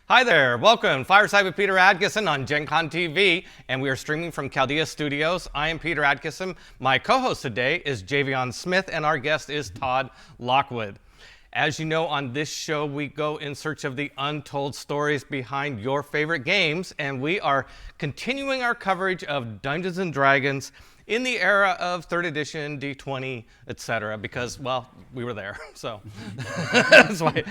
Hi there, welcome. Fireside with Peter Adkison on Gen Con TV, and we are streaming from Chaldea Studios. I am Peter Adkison. My co-host today is Javion Smith, and our guest is Todd Lockwood. As you know, on this show, we go in search of the untold stories behind your favorite games, and we are continuing our coverage of Dungeons & Dragons in the era of 3rd edition, D20, etc., because, well, we were there, so that's why.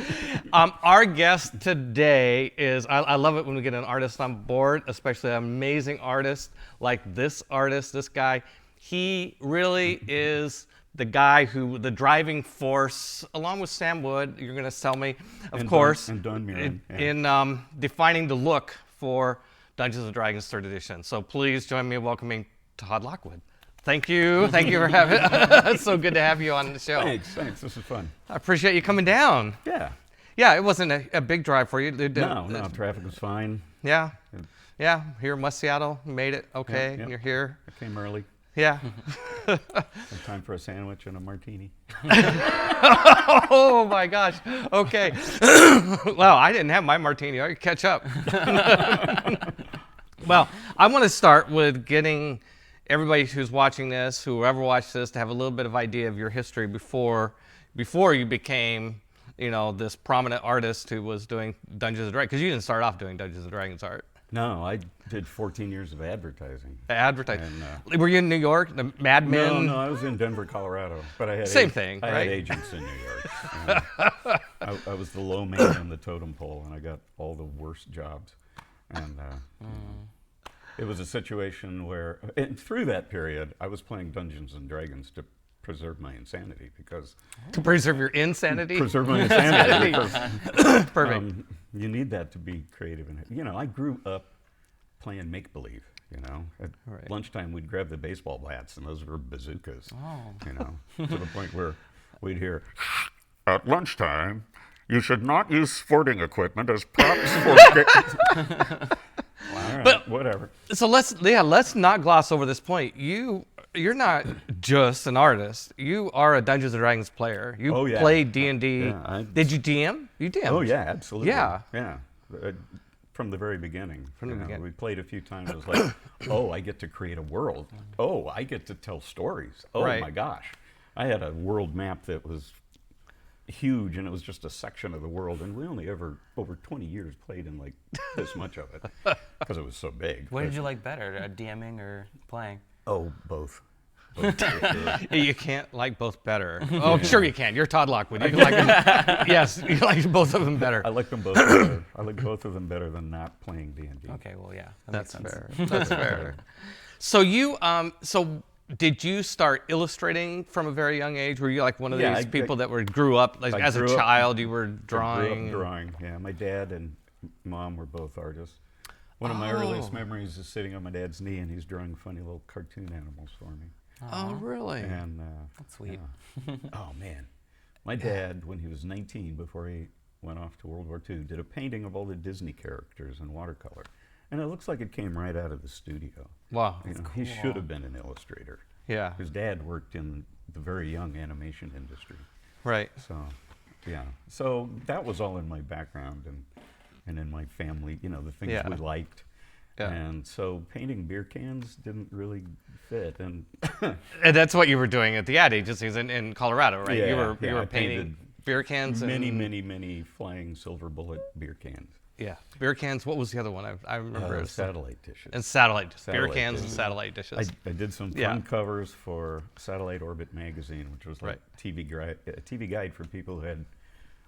Our guest today is, I love it when we get an artist on board, especially an amazing artist like this artist, this guy. He really is the guy the driving force, along with Sam Wood, you're going to tell me, of course, and Don Murin, in defining the look for Dungeons & Dragons 3rd edition. So please join me in welcoming Todd Lockwood. Thank you for having. It's so good to have you on the show. Thanks. This is fun. I appreciate you coming down. Yeah. Yeah, it wasn't a big drive for you. No, traffic was fine. Yeah. Here in West Seattle, you made it. Okay, Yep. You're here. I came early. Yeah. Time for a sandwich and a martini. Oh my gosh. Okay. Well, I didn't have my martini. I could catch up. Well, I want to start with getting everybody who's watching this, whoever watched this, to have a little bit of idea of your history before you became, this prominent artist who was doing Dungeons & Dragons. Because you didn't start off doing Dungeons & Dragons art. No, I did 14 years of advertising. Advertising. Were you in New York, the Mad Men? No, I was in Denver, Colorado. But I had Same thing, I right? had agents in New York. I was the low man on the totem pole, and I got all the worst jobs. And it was a situation where, and through that period, I was playing Dungeons & Dragons to preserve my insanity because... To preserve your insanity? Preserve my insanity. Because, Perfect. You need that to be creative. And I grew up playing make-believe, At lunchtime, we'd grab the baseball bats, and those were bazookas, to the point where we'd hear, at lunchtime, you should not use sporting equipment as props for... Well, all right, but whatever. So let's not gloss over this point. You're not just an artist. You are a Dungeons & Dragons player. You played D&D. Yeah, Did you DM? You DM'd. Oh yeah, absolutely. Yeah. From the very beginning. From the beginning. We played a few times. It was like, oh, I get to create a world. Oh, I get to tell stories. Oh my gosh. I had a world map that was huge, and it was just a section of the world, and we only ever, over 20 years, played in like this much of it because it was so big. What did you like better, DMing or playing? Oh, both. You can't like both better. Oh, sure you can. You're Todd Lockwood. You can like them. Yes, you like both of them better. I like them both better. I like both of them better than not playing D&D. Okay, well, yeah. That's fair. That's fair. So did you start illustrating from a very young age? Were you like one of these people that grew up, like as a child, you were drawing? I grew up drawing, yeah. My dad and mom were both artists. One of my earliest memories is sitting on my dad's knee, and he's drawing funny little cartoon animals for me. Oh, really? And that's sweet. Yeah. Oh, man. My dad, when he was 19, before he went off to World War II, did a painting of all the Disney characters in watercolor. And it looks like it came right out of the studio. Wow. Cool. He should have been an illustrator. Yeah. His dad worked in the very young animation industry. Right. So, yeah. So that was all in my background and in my family, the things we liked. Yeah. And so painting beer cans didn't really fit. And that's what you were doing at the Ad Agencies in Colorado, right? Yeah, you were painting beer cans. Many flying silver bullet beer cans. Yeah, beer cans. What was the other one? I remember. Satellite dishes. And satellite beer cans dishes. And satellite dishes. I did some fun covers for Satellite Orbit magazine, which was like a TV guide for people who had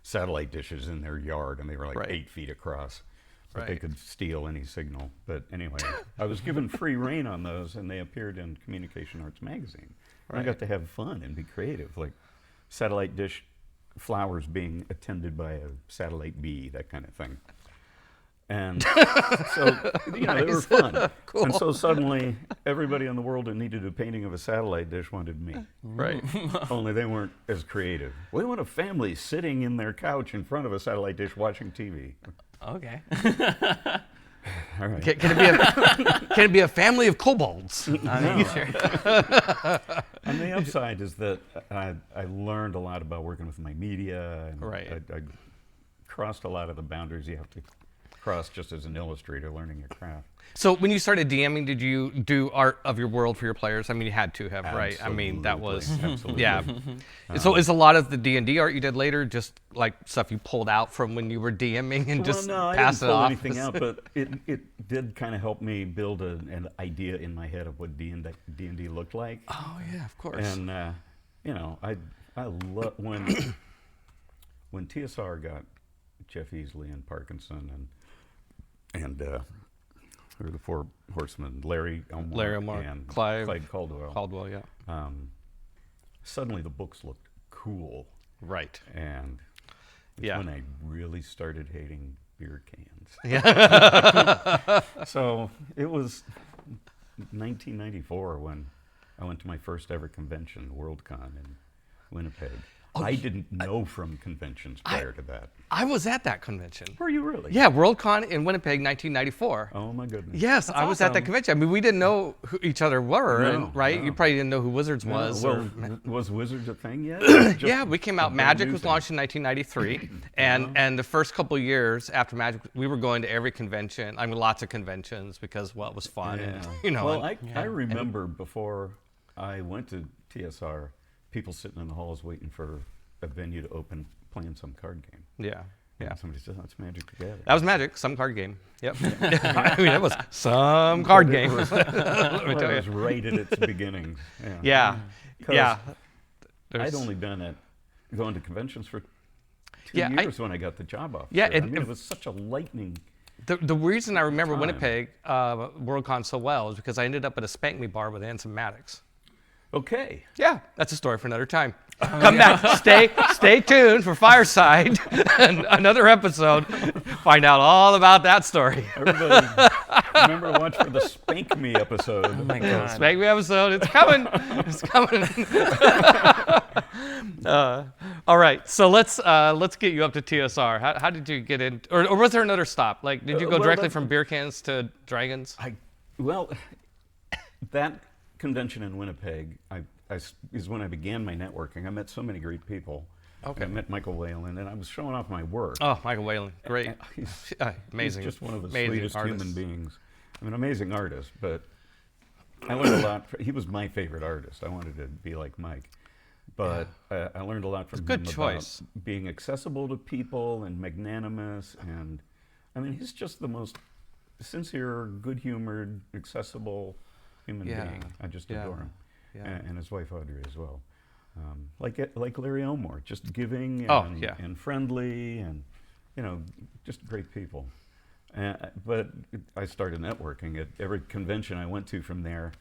satellite dishes in their yard, and they were like 8 feet across. But they could steal any signal. But anyway, I was given free reign on those, and they appeared in Communication Arts magazine. And I got to have fun and be creative, like satellite dish flowers being attended by a satellite bee, that kind of thing. And so, they were fun. Cool. And so suddenly, everybody in the world that needed a painting of a satellite dish wanted me. Right. Only they weren't as creative. We want a family sitting in their couch in front of a satellite dish watching TV. Okay. All right. Can it be a family of kobolds? No. Sure. And the upside is that I learned a lot about working with my media. And I crossed a lot of the boundaries you have to across just as an illustrator learning your craft. So when you started DMing, did you do art of your world for your players? I mean, you had to have, right? I mean, that was, Absolutely. yeah. So is a lot of the D&D art you did later just like stuff you pulled out from when you were DMing and just no, pass it I didn't pull off? anything out, but it did kind of help me build an idea in my head of what D&D looked like. Oh yeah, of course. And you know, I love when TSR got Jeff Easley and Parkinson and who were the four horsemen, Larry Elmore and Clyde Caldwell. Caldwell, yeah. Suddenly the books looked cool. Right. And it's when I really started hating beer cans. Yeah. So it was 1994 when I went to my first ever convention, Worldcon in Winnipeg. I didn't know from conventions prior to that. I was at that convention. Were you really? Yeah, Worldcon in Winnipeg, 1994. Oh my goodness. Yes, I was at that convention. I mean, we didn't know who each other were, No, right? no. You probably didn't know who Wizards was. Well, was Wizards a thing yet? Yeah, we came out. Magic was launched in 1993, and the first couple of years after Magic, we were going to every convention. I mean, lots of conventions because well, it was fun. Yeah. And, you know. Well, I remember before I went to TSR, people sitting in the halls waiting for a venue to open, playing some card game. Yeah. Yeah. And somebody said, "That's Magic together." That was Magic, some card game. Yep. I mean, it was some card game. Let me tell It you. was right at its beginnings. Yeah. 'Cause Yeah. I'd only been going to conventions for 2 Yeah, years when I got the job offer. Yeah, I mean, it was such a lightning. The reason I remember Time. Winnipeg Worldcon so well is because I ended up at a Spank Me bar with Anson Maddox. Okay. Yeah, that's a story for another time. Come back. Stay tuned for Fireside, and another episode. Find out all about that story. Everybody, remember to watch for the Spank Me episode. Oh my God. Spank Me episode. It's coming. It's coming. All right. So let's get you up to TSR. How did you get in, or was there another stop? Like, did you go Well, directly from beer cans to dragons? Well, that convention in Winnipeg is when I began my networking. I met so many great people. Okay. I met Michael Whalen, and I was showing off my work. Oh, Michael Whalen, great, amazing, He's just one of the amazing sweetest artist. human beings. I'm an amazing artist, but I learned a lot. He was my favorite artist. I wanted to be like Mike, but I learned a lot from him good choice. about being accessible to people and magnanimous. And I mean, he's just the most sincere, good-humored, accessible human being. I just adore him, and his wife Audrey as well. Like Larry Elmore, just giving and friendly, and just great people. But I started networking at every convention I went to from there.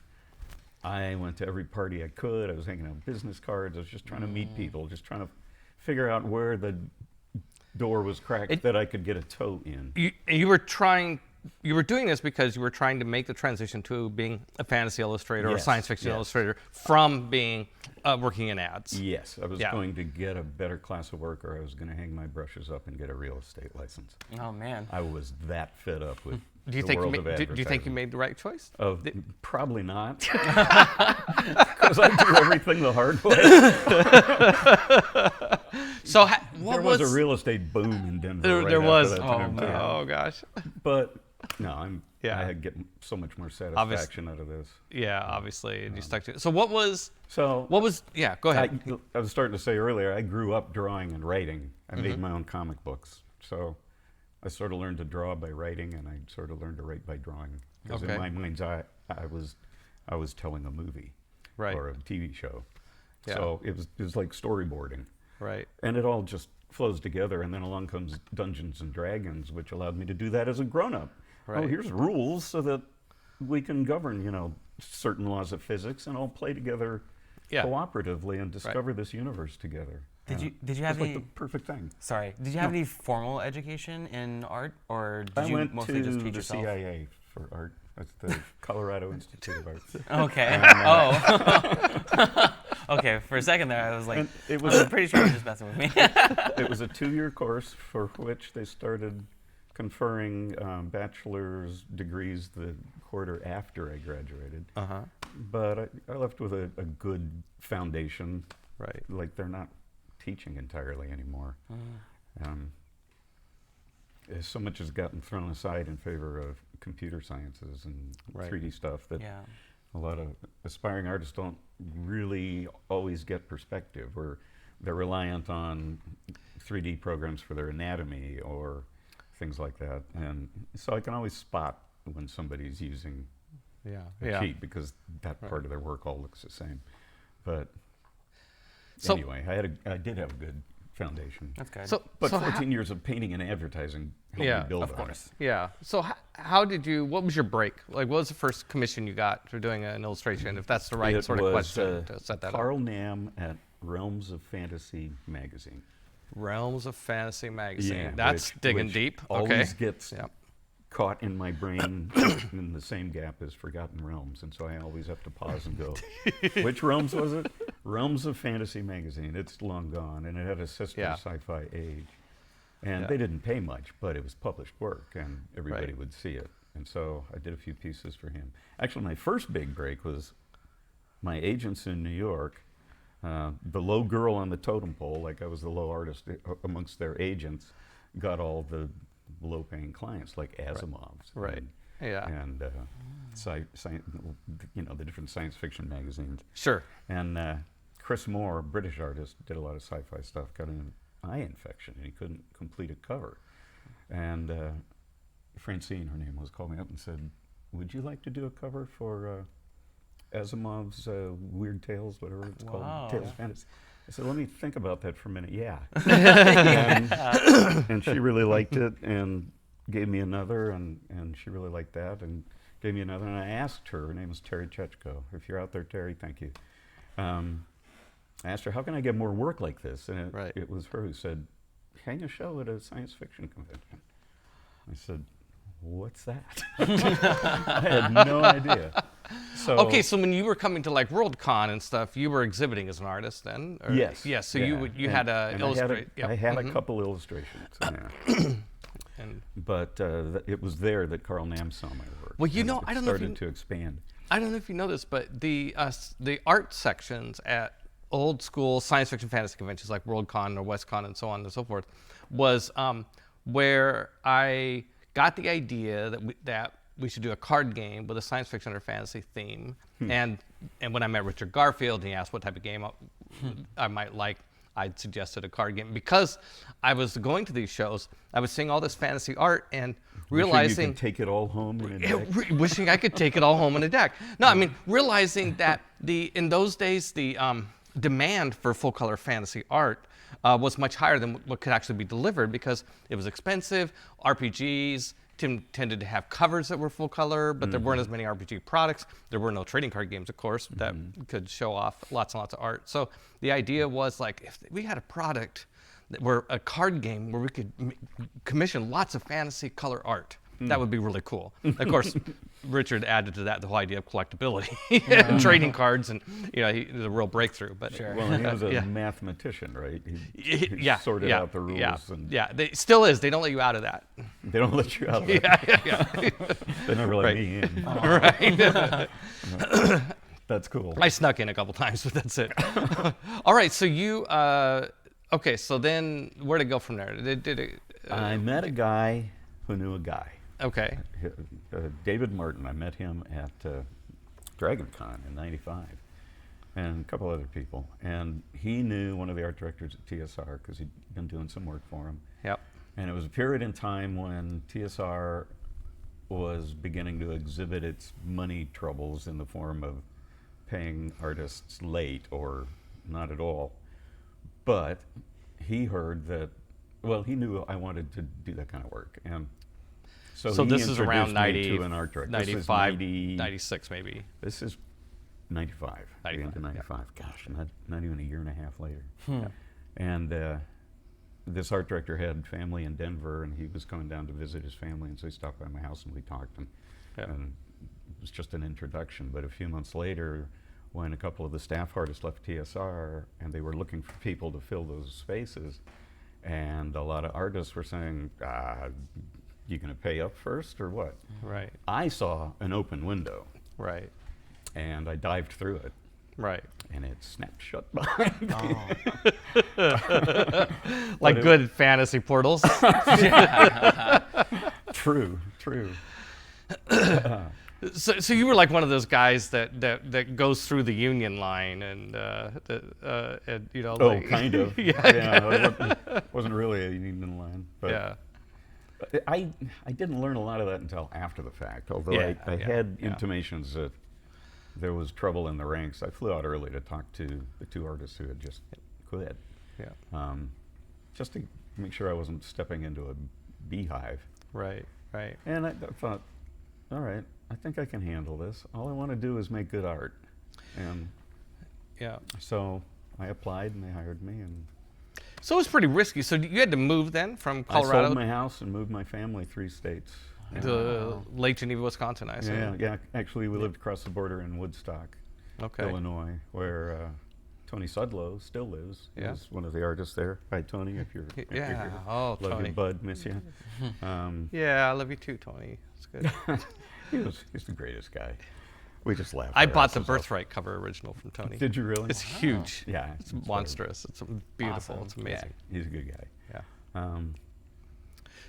I went to every party I could. I was hanging out business cards. I was just trying to meet people, just trying to figure out where the door was cracked that I could get a toe in. You were doing this because you were trying to make the transition to being a fantasy illustrator or a science fiction illustrator from being working in ads. Yes, I was going to get a better class of work, or I was going to hang my brushes up and get a real estate license. Oh man. I was that fed up with Do you the think world of advertising. do you think you made the right choice? Probably not, because I do everything the hard way. So there was a real estate boom in Denver. There was. That time, too. Oh gosh. But no, I get so much more satisfaction out of this. Yeah, obviously, and you stuck to it. So what was? So Yeah, go ahead. I was starting to say earlier, I grew up drawing and writing. I made my own comic books, so I sort of learned to draw by writing, and I sort of learned to write by drawing. Because in my mind's eye, I was telling a movie or a TV show. Yeah. So it was like storyboarding. Right. And it all just flows together, and then along comes Dungeons and Dragons, which allowed me to do that as a grown-up. Right. Oh, here's rules so that we can govern, certain laws of physics, and all play together cooperatively and discover this universe together. Did you have it's any like the perfect thing? Sorry, did you have any formal education in art, or did you went mostly to just teach the yourself? CIA for art. That's the Colorado Institute of Arts. Okay. Okay. For a second there, I was like, I was pretty sure you were just messing with me. It was a 2-year course for which they started conferring bachelor's degrees the quarter after I graduated. But I left with a good foundation. Right. Like, they're not teaching entirely anymore. so much has gotten thrown aside in favor of computer sciences and 3D stuff that a lot of aspiring artists don't really always get perspective, or they're reliant on 3D programs for their anatomy or things like that. And so I can always spot when somebody's using a cheat, because that part of their work all looks the same. But anyway, I did have a good foundation. That's good. But 14 years of painting and advertising helped me build of on course. it. Yeah. So how did you? What was your break? Like, what was the first commission you got for doing an illustration? If that's the right sort of question to set that Carl up. Nam at Realms of Fantasy magazine. Realms of Fantasy magazine. Yeah, That's digging which deep. Always gets caught in my brain in the same gap as Forgotten Realms, and so I always have to pause and go, which Realms was it? Realms of Fantasy magazine. It's long gone, and it had a sister Sci-Fi Age. And they didn't pay much, but it was published work, and everybody would see it. And so I did a few pieces for him. Actually, my first big break was my agents in New York, the low girl on the totem pole, like I was the low artist amongst their agents, got all the low-paying clients, like Asimov's. Right. And the different science fiction magazines. Sure. And Chris Moore, British artist, did a lot of sci-fi stuff, got an eye infection, and he couldn't complete a cover. And Francine, her name was, called me up and said, "Would you like to do a cover for Asimov's Weird Tales, whatever it's called, Tales of Fantasy?" I said, "Let me think about that for a minute." Yeah. and she really liked it and gave me another, and she really liked that and gave me another. And I asked her name is Terry Chechko. If you're out there, Terry, thank you. I asked her, how can I get more work like this? And it was her who said, hang a show at a science fiction convention. I said, what's that? I had no idea. So so when you were coming to like Worldcon and stuff, you were exhibiting as an artist then? Or? Yes. Yes. So you had to illustrate. I had a couple illustrations. But it was there that Carl Nam saw my work. Well, I don't know if started to expand. I don't know if you know this, but the art sections at old school science fiction fantasy conventions like Worldcon or WestCon and so on and so forth was where I got the idea that we should do a card game with a science fiction or fantasy theme. And when I met Richard Garfield and he asked what type of game I might like, I'd suggested a card game. Because I was going to these shows, I was seeing all this fantasy art and realizing... you could take it all home in a deck? Wishing I could take it all home in a deck. No, I mean, realizing that in those days, the demand for full-color fantasy art was much higher than what could actually be delivered because it was expensive. RPGs tended to have covers that were full color, but there weren't as many RPG products. There were no trading card games, of course, that could show off lots and lots of art. So the idea was like, if we had a product where a card game where we could commission lots of fantasy color art, that would be really cool. Of course, Richard added to that the whole idea of collectability and trading cards, and it was a real breakthrough. But well, he was a mathematician, right? He sorted out the rules. They still is. They don't let you out of that. They don't let you out of that. They never let me in. Right. That's cool. I snuck in a couple times, but that's it. All right. So you. Okay. So then, where to go from there? I met a guy who knew a guy. Okay. David Martin, I met him at DragonCon in '95, and a couple other people. And he knew one of the art directors at TSR because he'd been doing some work for him. Yep. And it was a period in time when TSR was beginning to exhibit its money troubles in the form of paying artists late or not at all. But he heard that, well, he knew I wanted to do that kind of work. And so this is around 90, to an art director. 95, 96 maybe. This is 95. 95. 95. Gosh, not even a year and a half later. And this art director had family in Denver, and he was coming down to visit his family, and so he stopped by my house and we talked. And it was just an introduction. But a few months later, when a couple of the staff artists left TSR, and they were looking for people to fill those spaces, and a lot of artists were saying, you going to pay up first or what? Right. I saw an open window. Right. And I dived through it. Right. And it snapped shut behind me. Like good fantasy portals. True. So you were like one of those guys that goes through the Union line and you know. Oh, like, kind of. Yeah. It wasn't really a union line. But Yeah. I didn't learn a lot of that until after the fact, although Yeah, I had yeah. intimations that there was trouble in the ranks. I flew out early to talk to the two artists who had just quit, Yeah. just to make sure I wasn't stepping into a beehive. Right. And I thought, all right, I think I can handle this. All I want to do is make good art. And Yeah. so I applied and they hired me. And So it was pretty risky. So you had to move then from I Colorado sold my house and moved my family 3 states. to Lake Geneva, Wisconsin, I assume. Yeah. Actually, we lived across the border in Woodstock, Okay. Illinois, where Tony Sudlow still lives. Yeah. He's one of the artists there. Hi, Tony, if you're Yeah. here. Oh, Love Tony. you, bud. Miss you. Yeah, I love you too, Tony. It's good. He's the greatest guy. We just laughed. I our bought the asses off. Birthright cover original from Tony. Did you really? It's huge. Yeah. It's monstrous. It's beautiful. Awesome. It's amazing. He's a good guy. Yeah.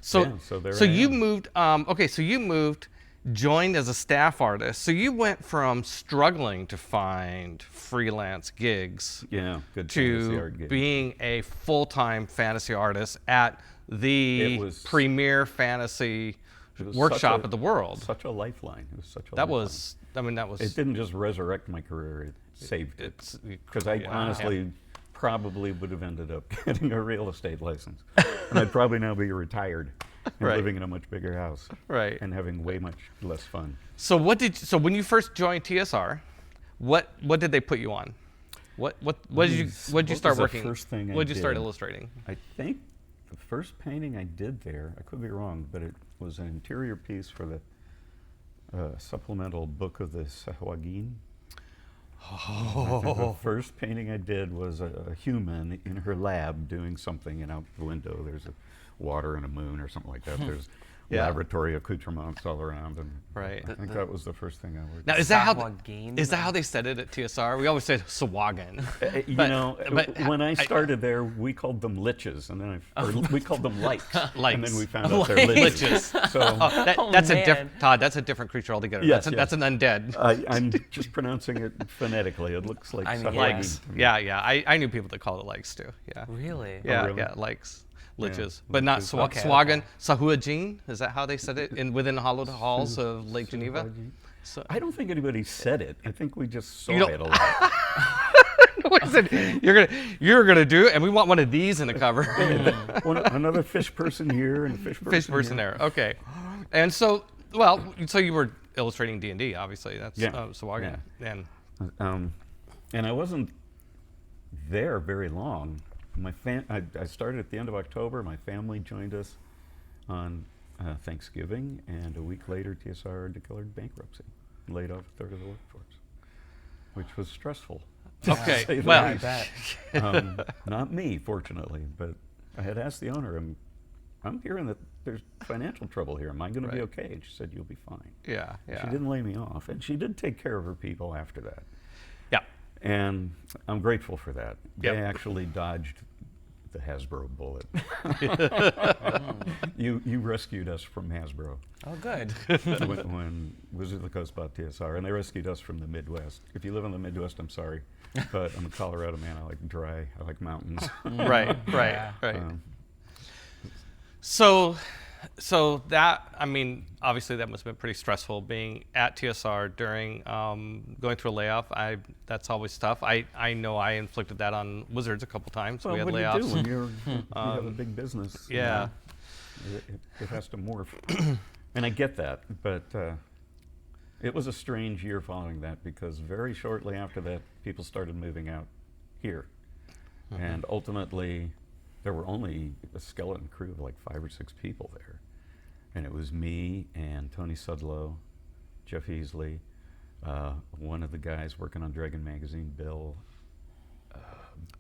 So So there so I you am. moved. Okay, so you moved, joined as a staff artist. So you went from struggling to find freelance gigs Yeah, good fantasy to art gig. being a full-time fantasy artist at the It was- premier fantasy It was workshop such a- of the world. Such a lifeline. It was such a That lifeline. was. I mean, that was. It didn't just resurrect my career, it saved it. It's Because I yeah. honestly probably would have ended up getting a real estate license. And I'd probably now be retired and Right. living in a much bigger house. Right. And having way much less fun. So so when you first joined TSR, what did they put you on? What did you Geez, what did you what start was the working? first thing I What did you start did? illustrating? I think the first painting I did there, I could be wrong, but it was an interior piece for the supplemental book of the Sahuagin. The first painting I did was a human in her lab doing something, and out the window there's a water and a moon or something like that. There's Yeah. laboratory accoutrements all around, and Right. I think that was the first thing I worked. Now on. is that how Sahuagin? is that how they said it at TSR? We always said Sahuagin. You But- know, but when I started there, we called them liches, and then we called them likes, and then we found out they're liches. So That's a man. different Todd. That's a different creature altogether. Yes, That's an undead. I'm just pronouncing it phonetically. It looks like I mean, Sahuagin Likes. to me. Yeah. I knew people that called it likes too. Yeah. Really? Yeah, really? yeah, likes. Liches. Yeah, But not liches. Okay, Sahuagin. okay. Sahuagin. Is that how they said it within the hollowed halls of Lake Geneva? Sahuagin. So, I don't think anybody said it. I think we just saw You don't- it a lot. what is it? You're gonna do it, and we want one of these in the cover. Another fish person here and a fish person. Fish person here. there. Okay. And so, well, so you were illustrating D&D, obviously. That's Yeah. Sahuagin. And And I wasn't there very long. I started at the end of October. My family joined us on Thanksgiving, and a week later, TSR declared bankruptcy, laid off a third of the workforce, which was stressful. to okay, say the well, I least. bet. Not me, fortunately, but I had asked the owner, I'm hearing that there's financial trouble here. Am I going to be Right. okay? And she said, you'll be fine. yeah, yeah. She didn't lay me off, and she did take care of her people after that. Yeah. And I'm grateful for that. Yep. They actually dodged the Hasbro bullet. You rescued us from Hasbro Oh, good. when Wizard of the Coast bought TSR, and they rescued us from the Midwest. If you live in the Midwest, I'm sorry, but I'm a Colorado man. I like dry. I like mountains. Right. Yeah. Um, So that, I mean, obviously that must have been pretty stressful being at TSR during going through a layoff. That's always tough. I know I inflicted that on Wizards a couple times. well, We had what do layoffs. you do when you have a big business? you yeah. know? It has to morph. And I get that, but it was a strange year following that, because very shortly after that, people started moving out here. And ultimately, there were only a skeleton crew of like 5 or 6 people there. And it was me and Tony Sudlow, Jeff Easley, one of the guys working on Dragon Magazine, Bill.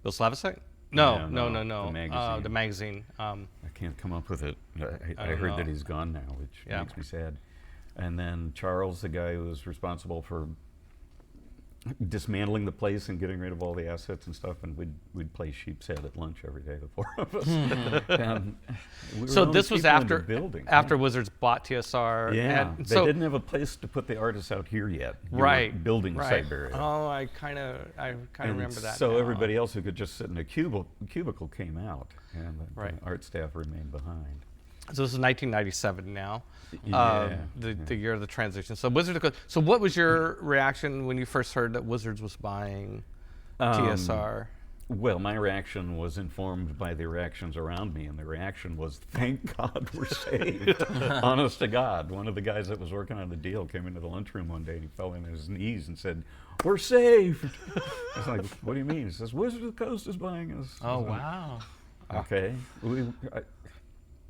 Bill Slavicsek? No. The magazine. The magazine. I can't come up with it. I don't heard that know. he's gone now, which Yeah. makes me sad. And then Charles, the guy who was responsible for dismantling the place and getting rid of all the assets and stuff, and we'd play sheep's head at lunch every day, the four of us. We So were this was only people in the after building. after Wizards bought TSR. Yeah, and they so, didn't have a place to put the artists out here yet. You were right. building right. Siberia. Oh, I kind of remember that. So now. everybody else who could just sit in a cubicle came out, and Right. the art staff remained behind. So this is 1997 now, Yeah, the year of the transition. So Wizards of the Coast. So what was your reaction when you first heard that Wizards was buying TSR? Well, my reaction was informed by the reactions around me, and the reaction was, thank God we're saved. Honest to God. One of the guys that was working on the deal came into the lunchroom one day, and he fell on his knees and said, we're saved. I was like, what do you mean? He says, Wizards of the Coast is buying us. Oh, wow. Okay.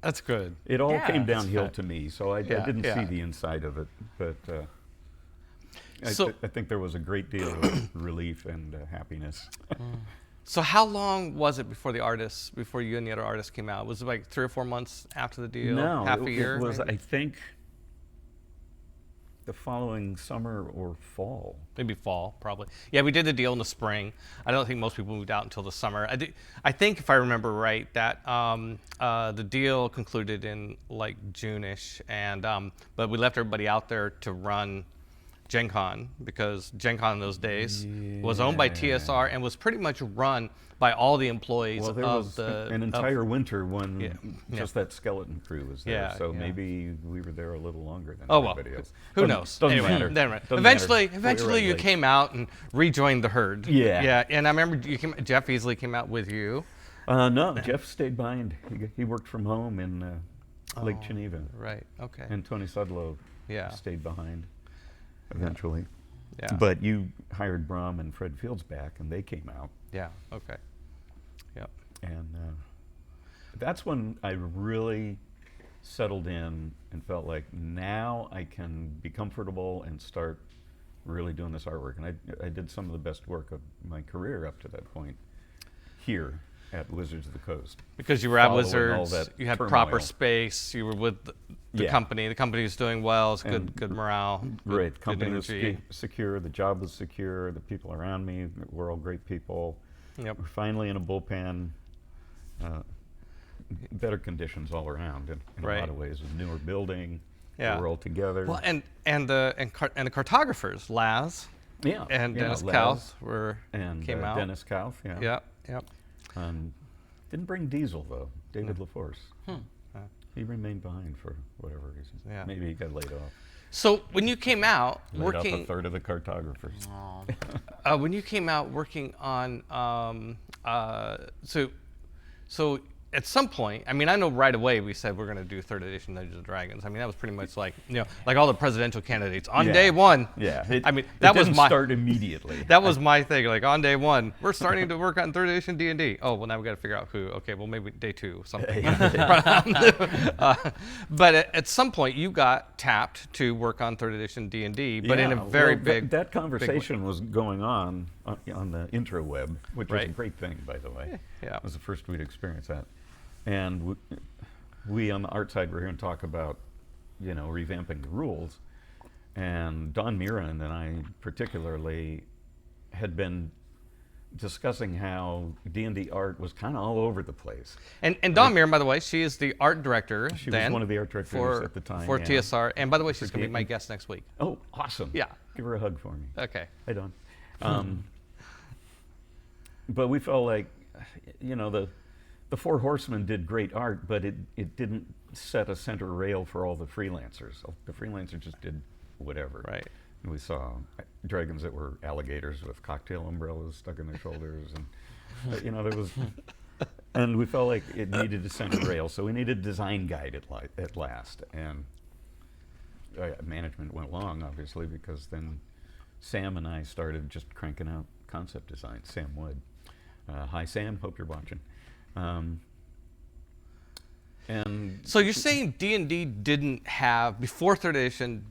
That's good. It all Yeah, came that's downhill good. to me, so I didn't see the inside of it. But I think there was a great deal of relief and happiness. So how long was it before you and the other artists came out? Was it like 3 or 4 months after the deal? No, half a year? it was, maybe? I think, the following summer or fall. Maybe fall, probably. Yeah, we did the deal in the spring. I don't think most people moved out until the summer. I think, if I remember right, that the deal concluded in like June-ish, and but we left everybody out there to run Gen Con, because Gen Con in those days was owned by TSR and was pretty much run by all the employees Well, there of was the an entire winter when Yeah. just that skeleton crew was there. Yeah, so yeah. maybe we were there a little longer than Oh well, everybody else. who Doesn't- knows? Doesn't Anyway, matter. Doesn't matter. Doesn't Eventually, matter. eventually We you were came out and rejoined the herd. Yeah. Yeah, and I remember Jeff Easley came out with you. No, Jeff stayed behind. He worked from home in Lake Geneva. Right. Okay. And Tony Sudlow Yeah. stayed behind eventually. Yeah. But you hired Brom and Fred Fields back, and they came out. Yeah. Okay. Yep. And that's when I really settled in and felt like now I can be comfortable and start really doing this artwork. And I did some of the best work of my career up to that point here at Wizards of the Coast. Because you were at Following all Wizards, that you had turmoil. proper space. You were with the Yeah. company. The company's doing well. It's And good morale. Right, Good the company was energy. secure, the job was secure, the people around me were all great people. Yep. We're finally in a bullpen, better conditions all around in a Right. lot of ways. A newer building, Yeah. we're all together. Well, and the cartographers, Laz yeah, and yeah, Dennis Laz Kauth came out. Dennis Kauth, yeah. Yep. Yep. Didn't bring Diesel though, David LaForce. He remained behind for whatever reason. Yeah. Maybe he got laid off. So when you came out Laid off a working, third of the cartographers. when you came out working on, so at some point, I mean, I know right away we said we're going to do third edition Dungeons and Dragons. I mean, that was pretty much like, like all the presidential candidates on day one. Yeah. I mean, that was didn't my start immediately. That was my thing. Like on day one, we're starting to work on third edition D&D. Oh, well, now we got to figure out who. Okay, well, maybe day 2 or something. But at some point, you got tapped to work on third edition D&D, but in a very big. That conversation was going on the intraweb, which was a Right. great thing, by the way. Yeah. It was the first we'd experienced that. And we on the art side were here and talk about, revamping the rules. And Don Mirren and I particularly had been discussing how D&D art was kind of all over the place. And Dawn Mirren, by the way, she is the art director. She was one of the art directors at the time. for yeah. TSR. And by the way, she's For going to be my D&D. guest next week. Oh, awesome. Yeah. Give her a hug for me. Okay. Hi, Don. But we felt like, the Four Horsemen did great art, but it didn't set a center rail for all the freelancers. The freelancers just did whatever. Right. And we saw dragons that were alligators with cocktail umbrellas stuck in their shoulders, and there was. And we felt like it needed a center rail, so we needed a design guide at last. And management went along, obviously, because then Sam and I started just cranking out concept designs. Sam Wood. Hi, Sam. Hope you're watching. And So you're saying D&D didn't have, before third edition,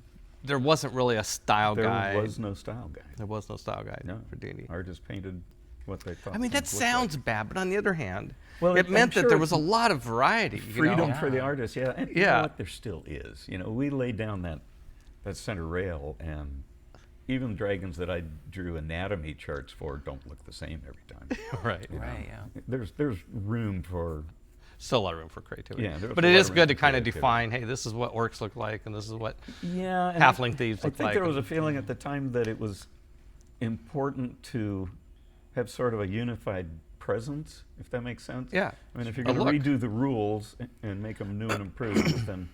there wasn't really a style guide. there was no style guide. There was no style guide No, for D&D. Artists painted what they thought. I mean, that things looked sounds bad, but on the other hand, Well, it I'm meant that sure there it's was a lot of variety. like. Freedom You know? for the artists, yeah. And you Yeah. know what? There still is. We laid down that center rail, and even dragons that I drew anatomy charts for don't look the same every time. Right. Right. Yeah. There's room for. Still a lot of room for creativity. Yeah, but it is good to kind of define, hey, this is what orcs look like, and this is what halfling thieves look like. I think there was a feeling at the time that it was important to have sort of a unified presence, if that makes sense. Yeah. I mean, if you're going to redo the rules and make them new and improved, then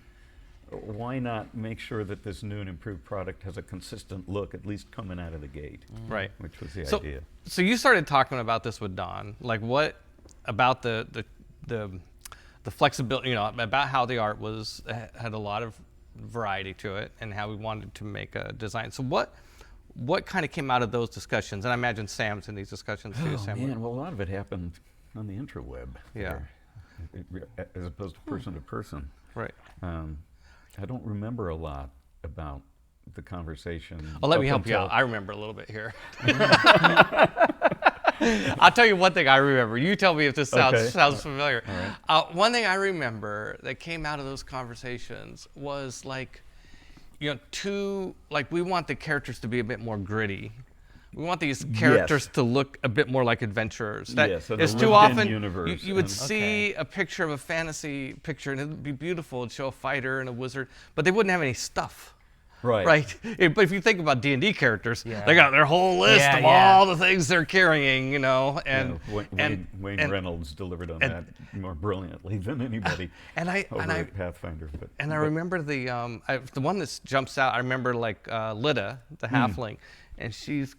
why not make sure that this new and improved product has a consistent look, at least coming out of the gate? Right. Which was the idea. So you started talking about this with Don. Like, what about the flexibility, about how the art had a lot of variety to it and how we wanted to make a design. So what kind of came out of those discussions? And I imagine Sam's in these discussions too. Oh, Sam, man, well, a lot of it happened on the interweb. Yeah. As opposed to person to person. Right. I don't remember a lot about the conversation. Oh, let me help you out. I remember a little bit here. I'll tell you one thing I remember. You tell me if this sounds familiar. Right. One thing I remember that came out of those conversations was we want the characters to be a bit more gritty. We want these characters to look a bit more like adventurers. It's too often you would see a picture of a fantasy picture and it would be beautiful and show a fighter and a wizard, but they wouldn't have any stuff. Right. But if you think about D&D characters, they got their whole list of all the things they're carrying, and Wayne Reynolds delivered on that more brilliantly than anybody at Pathfinder. I remember the one that jumps out. I remember Lida, the halfling, and she's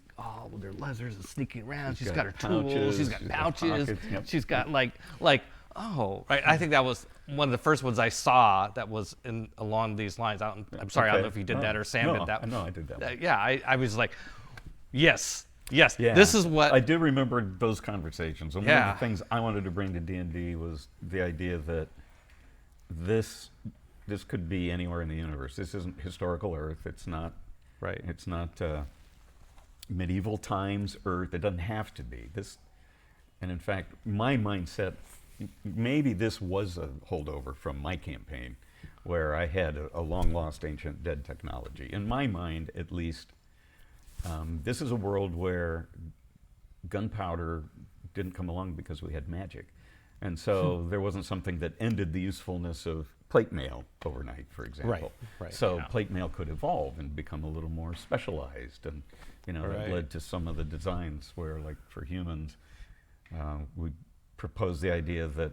with her leathers and sneaking around. She's got her tools. She's got pouches. She's got I think that was one of the first ones I saw that was along these lines. I'm sorry, I don't know if you did that or Sam did that. No, I did that one. I was like, yes, this is what... I do remember those conversations. And one of the things I wanted to bring to D&D was the idea that this could be anywhere in the universe. This isn't historical Earth. It's not... Right. It's not medieval times Earth. It doesn't have to be. And in fact, my mindset... Maybe this was a holdover from my campaign where I had a long-lost ancient dead technology. In my mind, at least, this is a world where gunpowder didn't come along because we had magic. And so there wasn't something that ended the usefulness of plate mail overnight, for example. Right. So plate mail could evolve and become a little more specialized. And that led to some of the designs where, for humans, we proposed the idea that